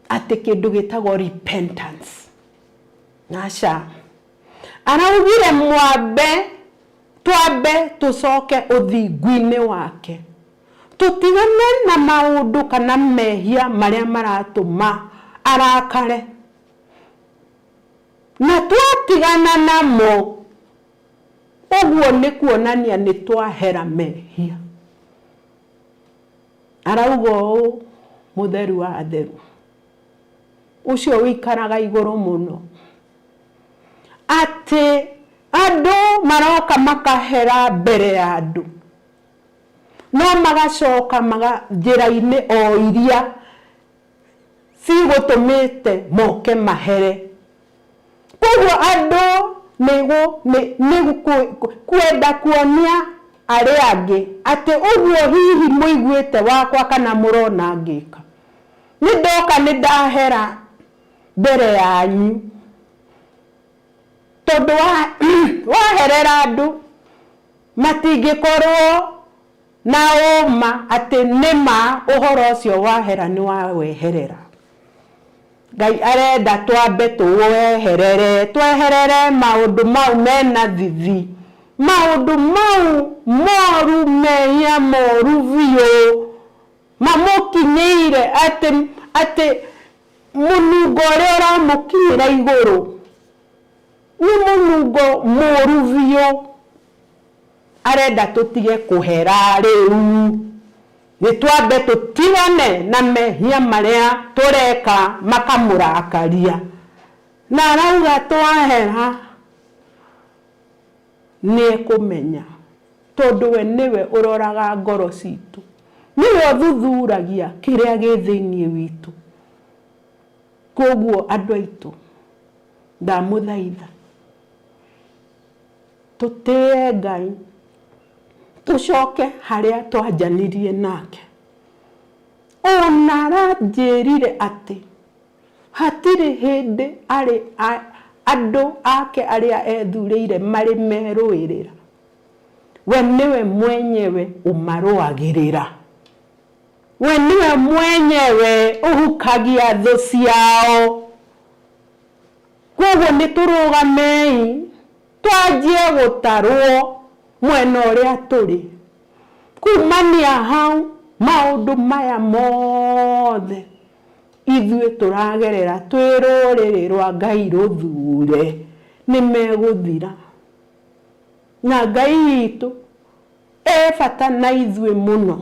ati kindu gitagwo repentance. Nasha araugire twambe tucoke uthingu-ini wake. Tutigane na maundu kana mehia maria maratuma arakare. Na twatigana namo uguo ni kuonania ni twahera mehia. Arauga mutheru wa atheru ucio wikaraga iguru muno ati andu maroka makahera mbere ya andu no magacoka njira-ini o iria cigutumite moke mahere. Koguo andu nigu kwenda kuonia aria angi ati uguo hihi muiguite wakwa kana murona ngika ni ndoka ni ndahera mbere yanyu tondu waherera andu matingikorwo na uma ati nima uhoro ucio wahera ni waweherera. Ngai arenda twambe tuweherere tweherere maundu mau mena thithi, maundu mau moru mehia moru biu mamukinyeire ati munungo uria uramukinyira iguru ni munungo moru biu. Arenda tutige kuhera riu nitwambe tutigane na mehia maria tureka makamurakaria na arauga twahera ni kumenya tondu we niwe uroraga ngoro citu niwe uthuthuragia kiria githiini witu koguo andu aitu ndamuthaitha tutie Ngai tucoke haria twanjanirie nake ona aranjirire ati hatiri hindi ari andu ake aria ethurire mari meruirira we niwe mwenyewe umaruagirira we niwe mwenyewe uhukagia thu ciao koguo niturugamei twanjie gutarwo mwena uria turi kumania hau maundu maya mothe ithuĩ turagerera twĩ rũrĩrĩ rwa Ngai rũthure nĩ megũthira na Ngai witũ bata na ithuĩ mũno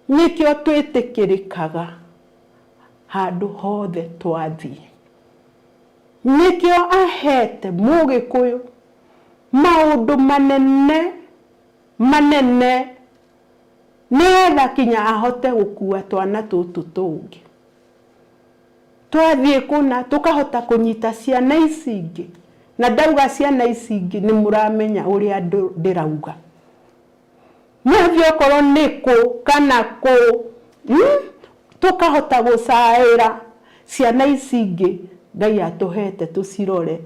nĩkĩo twĩtĩkĩrĩkaga handũ hothe twathiĩ nĩkĩo ahete Mũgĩkũyũ maundu manene nĩgetha kinya ahote gũkua twana tũtũ tũngĩ twathiĩ kuna tukahota kunyita ciana ici ingĩ na ndauga ciana ici ingĩ nĩ mũramenya ũrĩa ndĩrauga mwathiĩ okorwo nĩkũ kana kũ tukahota gũcaĩra ciana ici ingĩ Ngai atũhete tũcirore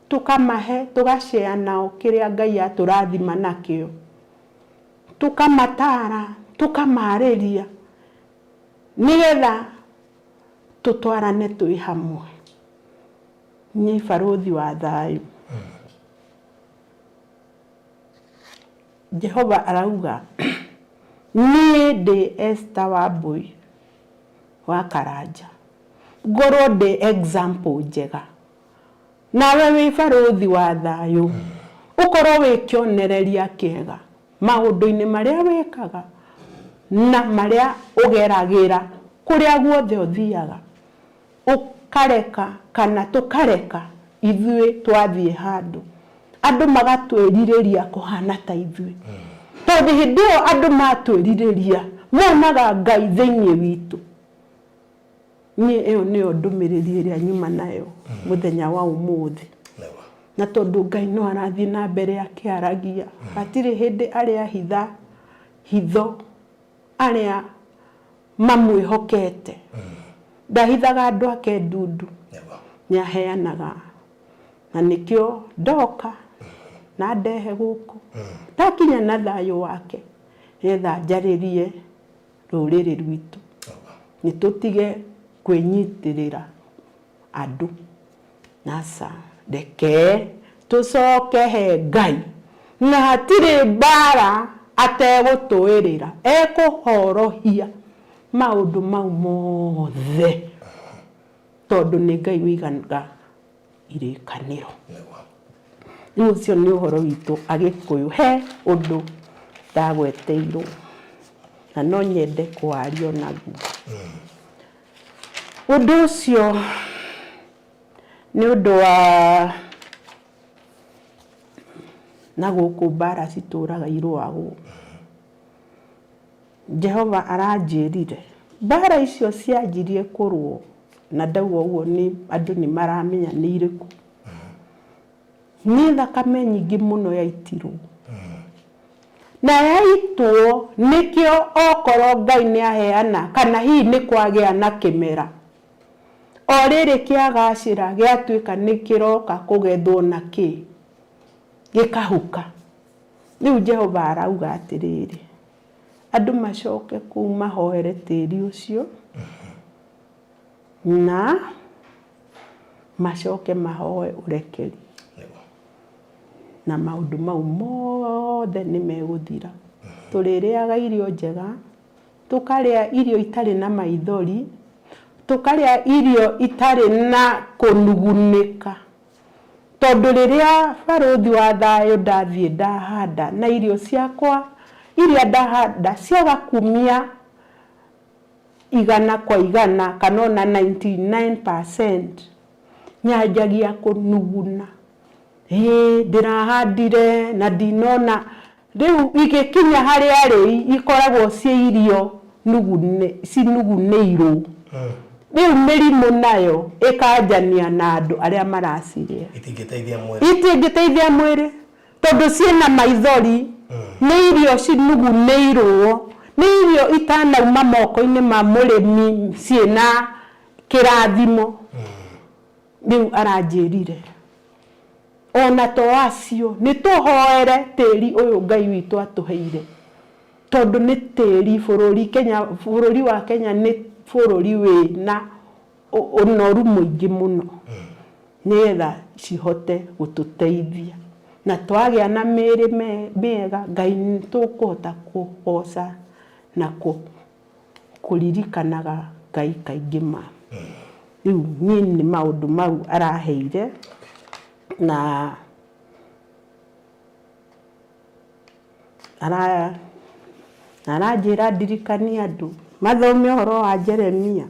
tukamahe tugashare nao kiria Ngai atũrathima nakĩo tukamatara tukamarĩria nigetha tutwarane twĩ hamwe ni baruthi wa thayu Jehova arauga ni de Esther Wambui wa Karanja ngorwo ndĩ example njega nawe wĩ baruthi wa thayu ukorwo wĩ kĩonereria kĩega maũndũ-inĩ marĩa wĩkaga na marĩa ũgeragĩra kũrĩa guothe ũthiaga ukareka kana tukareka ithuĩ twathiĩ handũ andũ magatwĩrirĩria kũhana ta ithuĩ tondũ hĩndĩ ĩyo andũ matwĩrirĩria monaga Ngai thĩinĩ witũ niĩ ĩyo nĩyo ndũmĩrĩri ĩrĩa nyuma nayo mũthenya wa ũmũthĩ na tondu Ngai no arathi na mbere akiaragia atiri hindi aria hitho aria mamwihokete ndahithaga andu ake ndundu nyaheanaga na nikio ndoka na ndehe guku ndakinya na thayo wake etha njaririe ruriri rwitu nitutige kwinyitirira andu nasa deke tucoke he Ngai na hatiri bara ategũtũĩrĩra ekũhorohia maũndũ mau mothe tondũ nĩ Ngai wĩigaga irĩkanĩro rĩu ũcio nĩ ũhoro witũ Agĩkũyũ he ũndũ ndagweteirwo na no nyende kwario naguo ũndũ ũcio nĩ ũndũ wa na gũkũ mbara citũraga irũagwo Jehova aranjĩrire mbara icio cianjirie kũrũo na ndauga ũguo nĩ andũ nĩ maramenya nĩ irĩkũ nĩ thakame nyingĩ mũno yaitirwo na yaitwo nĩkĩo okorwo Ngai nĩ aheana kana hihi nĩ kwagĩa na kĩmera o rĩrĩ kĩagacĩra gĩatuĩka nĩ kĩroka kũgethwo na kĩ gĩkahuka rĩu Jehova arauga atĩrĩrĩ andũ macoke kũu mahoere tĩri ũcio na macoke mahoe ũrekeri na maũndũ mau mothe nĩ megũthira tũrĩrĩaga irio njega tukarĩa irio itarĩ na maithori tukarĩa irio itarĩ na kũnugunĩka tondũ rĩrĩa baruthi wa thayũ ndathiĩ ndahanda na irio ciakwa iria ndahanda ciaga kumia igana kwa igana kana ona 99% nyanjagia kunuguna ndirahandire na dinona riu igikinya hari ari ikoragwo cie irio nuguneirwo riu mirimu nayo ikanjania na andu aria maraciria itingiteithia mwiri tondu ciena maithori ni irio cinuguneirwo ni irio itanauma moko-ini ma murimi ciena kirathimo riu aranjirire ona to acio ni tuhoere tiri uyu Ngai witu atuheire tondu ni tiri bururi wa Kenya ni bururi wina unoru muingi muno nigetha cihote gututeithia na twagia na miri mega Ngai ni tukuhota kuhoca na kuririkanaga Ngai kaingi ma riu ni maundu mau araheire na aranjira ndirikania andu mathome uhoro wa Jeremia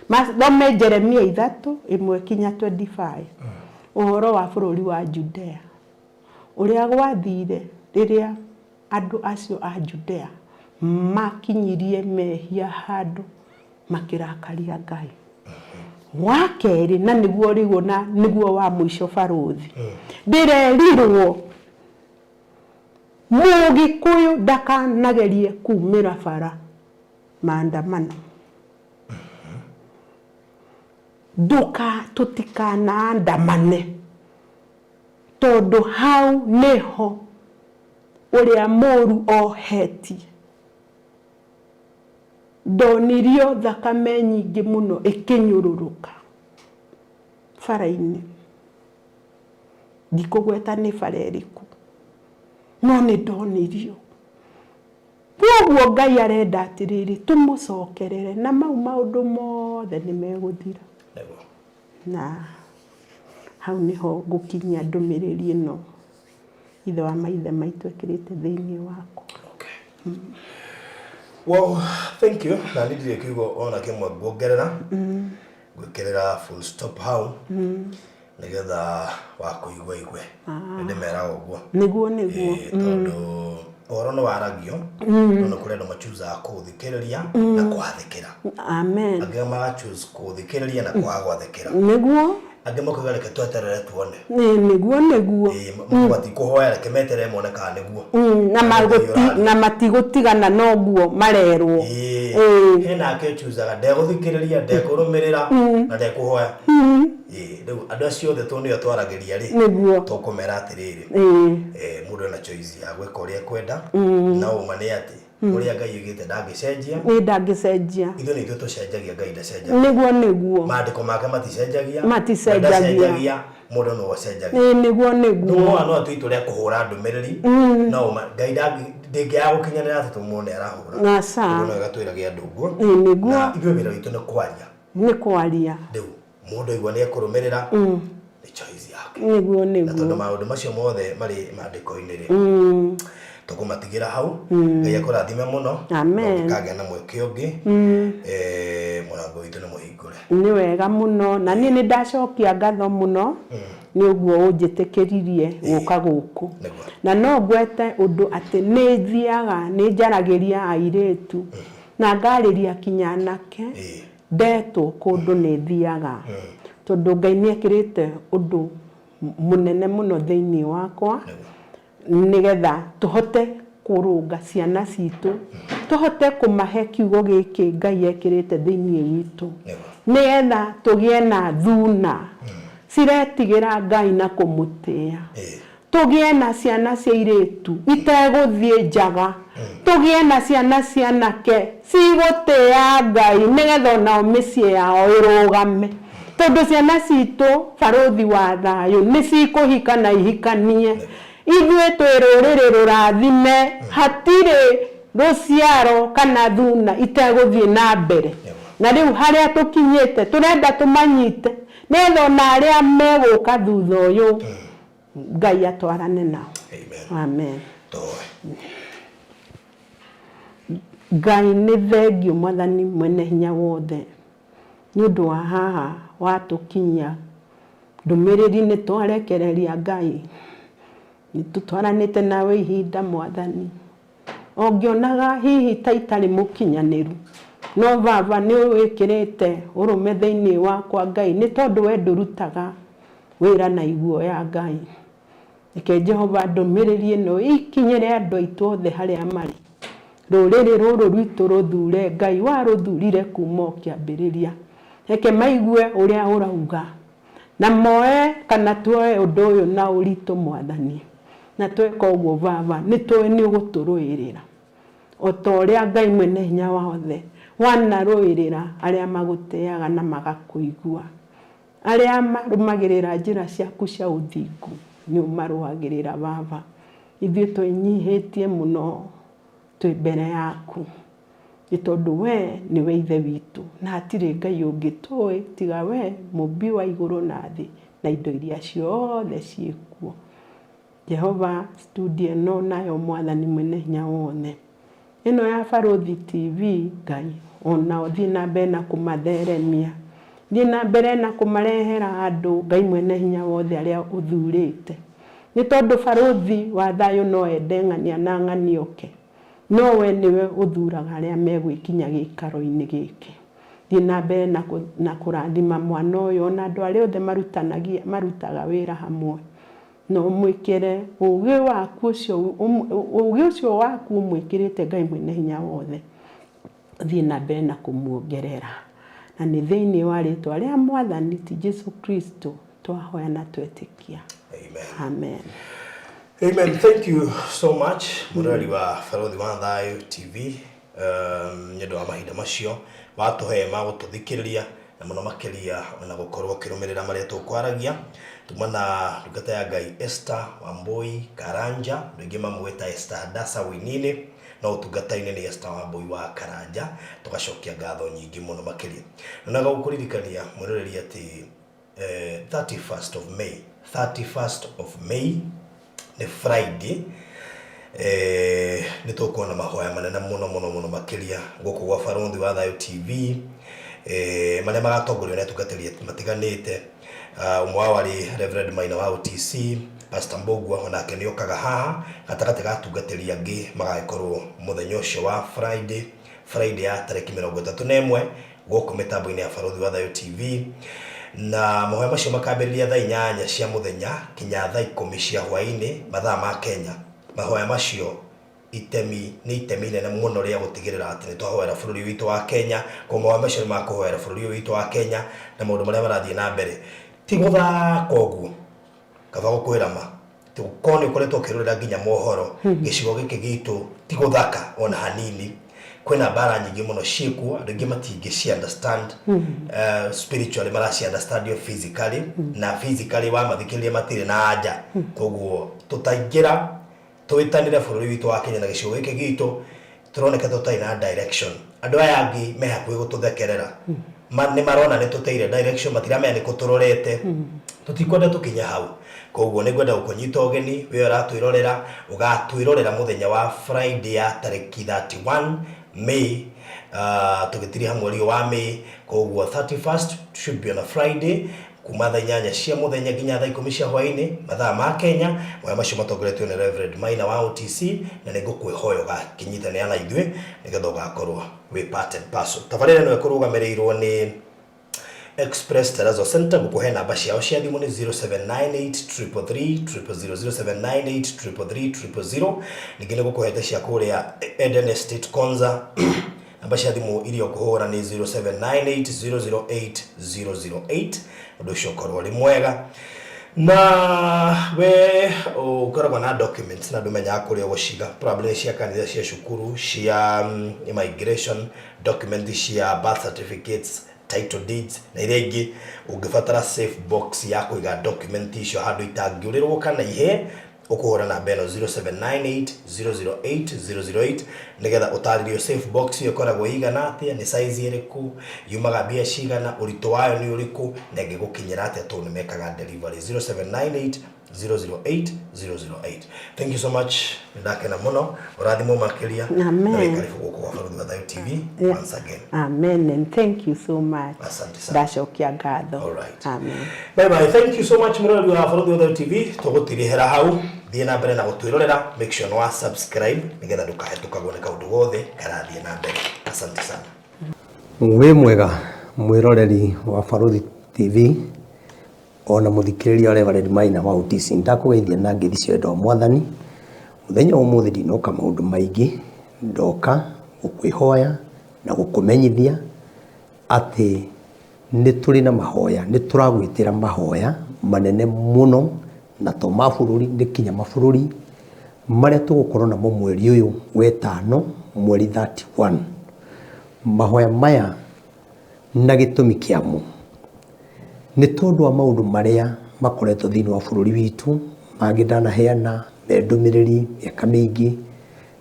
mathome Jeremia 3:1-25 uhoro wa bururi wa Judea uria gwathire riria andu acio a Judea makinyirie mehia handu makirakaria Ngai wakeri na niguo rigona niguo wa muico baruthi ndirerirwo Mugikuyu ndakanagerie kumira bara maandamano tutikana andamane tondu hau niho uria moru ohetie donirio thakame nyingi muno ikinyururuka bara-ini ndikugweta ni bara iriku no ni donirio kwoguo Ngai arenda atiriri tumucokerere na mau maundu mothe ni meguthira na hau niho gukinyia ndumiriri ino ithe wa maithe maitu ekirite thiini wako. Well, thank you. Na ndire kiugo ona kimwe guongerera gwekerera full stop hau nigetha wakuigwa igwe ndimera uguo niguo tondu oro no waragio no kurendo machuza kuthikiriria na kwathikira amen agama choose kuthikiriria na kwagwathikira niguo agama kugareka tweterere tuone niguo mabati kuhoera kemetere moneka niguo na matigũtigana noguo marerwo hena ke chuzaga ndeguthikiriria ndekurumirira na ndekuhoya riu andu acio othe tu nio twarageria ri tukumera atiriri mundu na choice ya gwika uria kwenda na uma ni ati uria Ngai yugite ndagicenjia ni ndagicenjia ithu ni tucenjagia Ngai ndacenjagia niguo maandiko make maticenjagia mundu no wacenjagia niguo no atu ria kuhura ndumiriri no uma Ngai ndingia gukinyanira ati tumone arahura no gatwiragia andu guo niguo ithu wira witu ni kwaria riu mundu igwa ni akurumirira ni choice yake niguo na tondu maundu macio mothe mari maandiko-ini ri tukumatigira hau Ngai akurathime muno kage na mweke ungi murango witu ni muhingure ni wega muno na ni ndacokia ngatho muno ni uguo unjitikiririe guka guku na no ngwete undu ati ni thiaga ni njaragiria airetu na ngariria kinyanake ndeto kundu ni thiaga tondu Ngai ni ekirite undu munene muno thiini wakwa nigetha tuhote kurunga ciana citu tuhote kumahe kiugo giki Ngai ekirite thiini witu nigetha tugie na thuna ciretigira Ngai na kumutia tugie na ciana cia iritu iteguthie njaga tugie na ciana cianake cigutia Ngai nigetha nao micie yao irugame tondu ciana citu baruthi wa thayo ni cikuhika na ihikanie ithuĩ twĩ rũrĩrĩ rũrathime hatirĩ ruciaro kana thuna itegũthiĩ na mbere na rĩu harĩa tũkinyĩte tũrenda tũmanyite nĩgetha ona arĩa megũka thutha ũyũ Ngai atwarane nao amen Ngai nĩ thengio Mwathani mwene hinya wothe nĩ ũndũ wa haha watukinyia ndũmĩrĩri nĩ twarekereria Ngai nĩ tũtwaranĩte nawe ihinda Mwathani ongĩonaga hihi ta itarĩ mũkinyanĩru no Baba nĩ wĩkĩrĩte ũrũme thĩinĩ wakwa Ngai nĩ tondũ we ndũrutaga wĩra na iguoya Ngai reke Jehova ndũmĩrĩri ĩno ikinyĩre andũ aitũ othe harĩa marĩ rũrĩrĩ rũrũ rwitũ rũthure Ngai warũthurire kuma kĩambĩrĩria reke maigue ũrĩa ũrauga na moe kana tuoe ũndũ ũyũ na ũritũ Mwathani na tweka ũguo Baba nĩ tũĩ nĩ ũgũtũrũĩrĩra o ta ũrĩa Ngai mwene hinya wothe wanarũĩrĩra arĩa magũteaga na magakũigua arĩa marũmagĩrĩra njĩra ciaku cia ũthingu nĩ ũmarũagĩrĩra Baba ithuĩ twĩnyihĩtie mũno twĩ mbere yaku nĩ tondũ we nĩwe ithe witũ na hatirĩ Ngai ũngĩ tũĩ tiga we mũmbi wa igũrũ na thĩ na indo iria ciothe ciĩkuo Jehova studio ĩno nayo Mwathani mwene hinya wothe ĩno ya Barũthi TV Ngai ona ũthiĩ na mbere na kũmatheremia thiĩ na mbere na kũmarehera andũ Ngai mwene hinya wothe arĩa ũthurĩte nĩ tondũ Barũthi wa thayũ no ende ng'ania na ng'anioke no we nĩwe ũthuraga arĩa megwĩkinya gĩikaro-inĩ gĩkĩ thiĩ na mbere na kũrathima mwana ũyũ na andũ arĩa othe marutaga wĩra hamwe no mwĩkĩre ũgĩ ũcio waku ũmwĩkĩrĩte Ngai mwene hinya wothe thiĩ na mbere na kũmuongerera na nĩ thĩinĩ wa rĩtwa rĩa Mwathani ti Jesu Kristo twahoya na twetĩkia amen. Amen. Thank you so much. Mũrori wa Barũthi wa Thayũ TV nĩũndũ wa mahinda macio watũhe magũtũthikĩrĩria na mũno makĩria na gũkorwo kĩrũmĩrĩra marĩa tũkwaragia tumana ndungata ya Ngai Esther Wambui Karanja ndũingĩ mamwĩta Esther Hadasa Wĩnini no ũtungata-inĩ nĩ Esther Wambui wa Karanja tũgacokia ngatho nyingĩ mũno makĩria na gũkũririkania mũroreri atĩ 31st of May ni Friday nĩ tũkuona mahoya manene mũno makĩria gũkũ gwa Barũthi wa Thayũ TV marĩa magatongorio nĩ atungatĩri matiganĩte ũmwe wao arĩ Reverend Maina wa OTC Pastor Mbogwa onake nĩ okaga haha gatagatĩ ga atungatĩri angĩ magagĩkorwo mũthenya ũcio wa Friday ya tarĩki 31 gũkũ mĩtambo-inĩ ya Barũthi wa Thayũ TV na mahoya macio makambĩrĩria thaa 8 cia mũthenya kinya thaa 10 cia hwaĩ-inĩ mathaa ma Kenya mahoya macio itemi nene mũno rĩa gũtigĩrĩra atĩ nĩ twahoera bũrũri witũ wa Kenya kwa mahoya macio nĩ makũhoera bũrũri witũ wa Kenya na maũndũ marĩa marathiĩ na mbere ti gũthaka ũguo kaba gũkwĩra ma tũkorwo nĩ ũkoretwo ũkĩrorera nginya mohoro gĩcigo gĩkĩ gitũ ti gũthaka ona hanini kwĩna mbara nyingĩ mũno ciĩkuo andũ aingĩ matingĩ understand spiritually maraci understand yo physically na physically wa mathikĩrĩria matirĩ na anja koguo tũtaingĩra twĩtanĩre bũrũri witũ wa Kenya na gĩcigo gĩkĩ gitũ tũroneka tũtarĩ na direction andũ aya angĩ me hakuhĩ gũtũthekerera nĩ marona nĩ tũteire direction matiramenya nĩ kũtũrorete tũtikwenda tũkinya hau koguo nĩ ngwenda gũkũnyita ũgeni we ũratwĩrorera ũgatwĩrorera mũthenya wa Friday ya tarĩki 31 May tũgĩtiria mweri wa May koguo 31st should be on a Friday kuma thaa 8 cia mũthenya nginya thaa 10 cia hwaĩ-inĩ mathaa ma Kenya mahoya macio matongoretio nĩ Reverend Maina wa OTC na nĩ ngũkwĩhoya ũgakinyitanĩra na ithuĩ nĩgetha ũgakorwo wĩ part and parcel tabarĩra nĩ kũrũgamĩrĩirwo nĩ Express Terrazzo Center gũkũhe namba ciao cia thimũ nĩ 0798330009833300 ningĩ nĩ gũkũhete cia kũrĩa Eden Estate Konza namba cia thimũ iria ũkũhũra nĩ 0798008008 ũndũ ũcio ũkorwo ũrĩ mwega na we ũkoragwo na documents na andũ menyaga kũrĩa ũgũciga probably cia kanitha cia cukuru cia immigration documents cia birth certificates title deeds na iria ingĩ ũngĩbatara safe box ya kũiga document icio handũ itangĩũrĩrwo kana ihe ũkũhũra namba ĩno 0798008008 nĩgetha ũtarĩrio safe box iyo ĩkoragwo igana atĩa nĩ size ĩrĩkũ yumaga mbia cigana ũritũ wayo nĩ ũrĩkũ na ĩngĩgũkinyĩra atĩa tondũ nĩ mekaga delivery 0798008008 thank you so much ndakena mũno ũrathimwo makĩria na wĩkaribu gũkũ kwa Faruthi wa Thayo TV once again. Amen and thank you so much. Asante sana. Ndacokia ngatho. All right. Amen. Bye bye. Thank you so much Murori wa Faruthi wa Thayo TV. Tugutirihera hau. Thie na mbere na gutwirorera. Make sure no subscribe nigetha ndukahetũka guone kaundu gothe karathie na mbere. Asante sana. Wĩ mwega mwiroreri wa Faruthi TV ona muthikiriria Reverend Maina wa UTC ndakugeithia na ngithi cio ndo mwathani muthenya umuthi ndinoka maundu maingi ndoka gukwihoya na gukumenyithia ati ni turi na mahoya ni turagwitira mahoya manene muno na to mabururi ni kinya mabururi maria tugukorwo na mweri uyu wetano mweri 31 mahoya maya na gitumi kiamo ni tondu wa maundu maria makoretwo thiini wa bururi witu magindana heana mendumiriri miaka mingi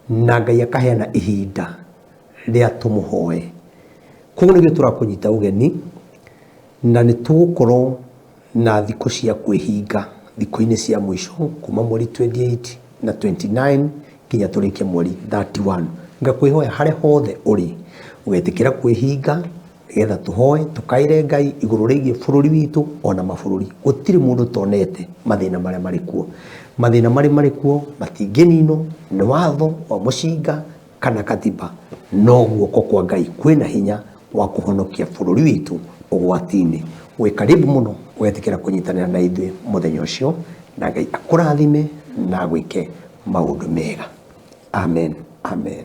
na Ngai akaheana ihinda ria tumuhoe koguo niguo turakunyita ugeni na ni tugukorwo na thikũ cia kwihinga thikũ-inĩ cia mwisho kuma mweri 28 na 29 kinya turikie mweri 31 ngakwihoya haria hothe uri ugetikira kwihinga getha tuhoe tukaire Ngai iguru rigie bururi witu ona mabururi gutiri mundu tonete mathina maria mari kuo mathina mari kuo matinginino ni watho wa mucinga kana katiba no guoko kwa Ngai kwina hinya wa kuhonokia bururi witu ugwatini we karibu muno ugetikira kunyitanira na ithuĩ muthenya ucio na Ngai akurathime na gwike maundu mega amen amen.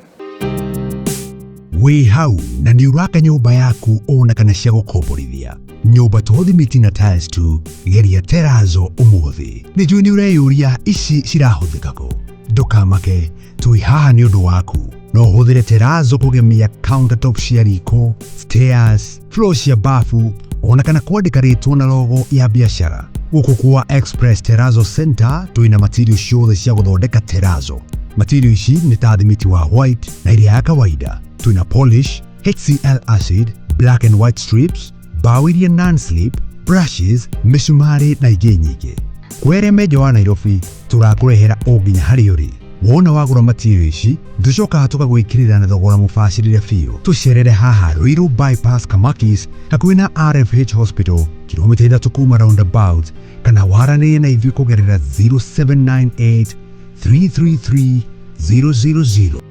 Wĩ hau na nĩ ũraka nyũmba yaku ona kana cia gũkomborithia nyũmba to thimiti na tiles tu geria Terazo ũmũthĩ nĩ njũĩ nĩ ũreyũria ici cirahũthĩka kũ ndũkamake tũi haha nĩ ũndũ waku no ũhũthĩre Terazo kũgemia countertop cia riko stairs floor cia bafu ona kana kwandĩka rĩtwa na logo ya biashara gũkũ kwa Express Terazo Center twĩna material ciothe cia gũthondeka Terazo. Material ici nĩ ta thimiti wa white na iria ya kawaida twina polish, HCl acid, black and white strips, bao iria non-slip, brushes, misumari na ingĩ nyingĩ. Kwere meja wa Nairobi turakũrehera o nginya harĩa ũrĩ. Wona wagũra material ici tucokaga tũgagwĩkĩrĩra na thogora mũbacĩrĩre biũ. Tũcerere haha Ruiru bypass Kamakis hakuhĩ na RFH Hospital kilomita 3 kuma roundabout kana waranĩrie na ithuĩ kũgerera 0798 333 000.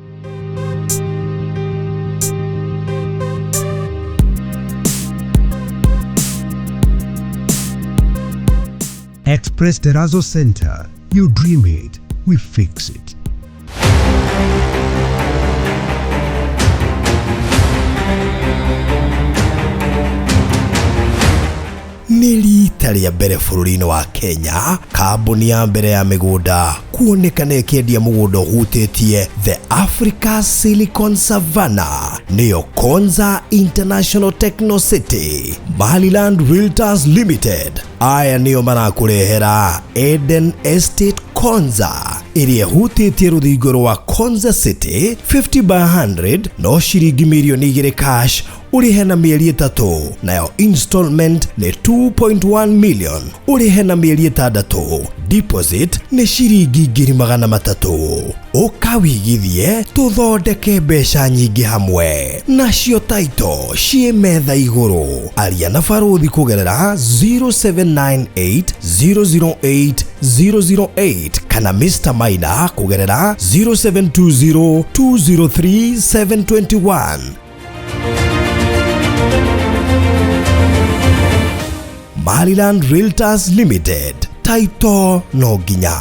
Express Terazo Center. You dream it, we fix it. Nĩ rita rĩa mbere bũrũri-inĩ wa Kenya kambuni ya mbere ya mĩgũnda kuonekana ĩkĩendia mũgũnda ũhutĩtie the Africa Silicon Savannah nĩyo Konza International Techno City. Maliland Realtors Limited aya nĩo marakũrehera Eden Estate Konza ĩrĩa ĩhutĩtie rũthingo rwa Konza City 50 by 100 no ciringi mirioni 2 cash urihe na mieri 3 nayo installment ni 2.1 million urihe na mieri 6 deposit ni ciringi 300,000 ukawigithie tuthondeke mbeca nyingi hamwe nacio taito cie metha iguru aria na Faruthi kugerera 0798008008 kana Mr. Maina kugerera 0720203721. Maliland Realtors Limited, taito no ginya.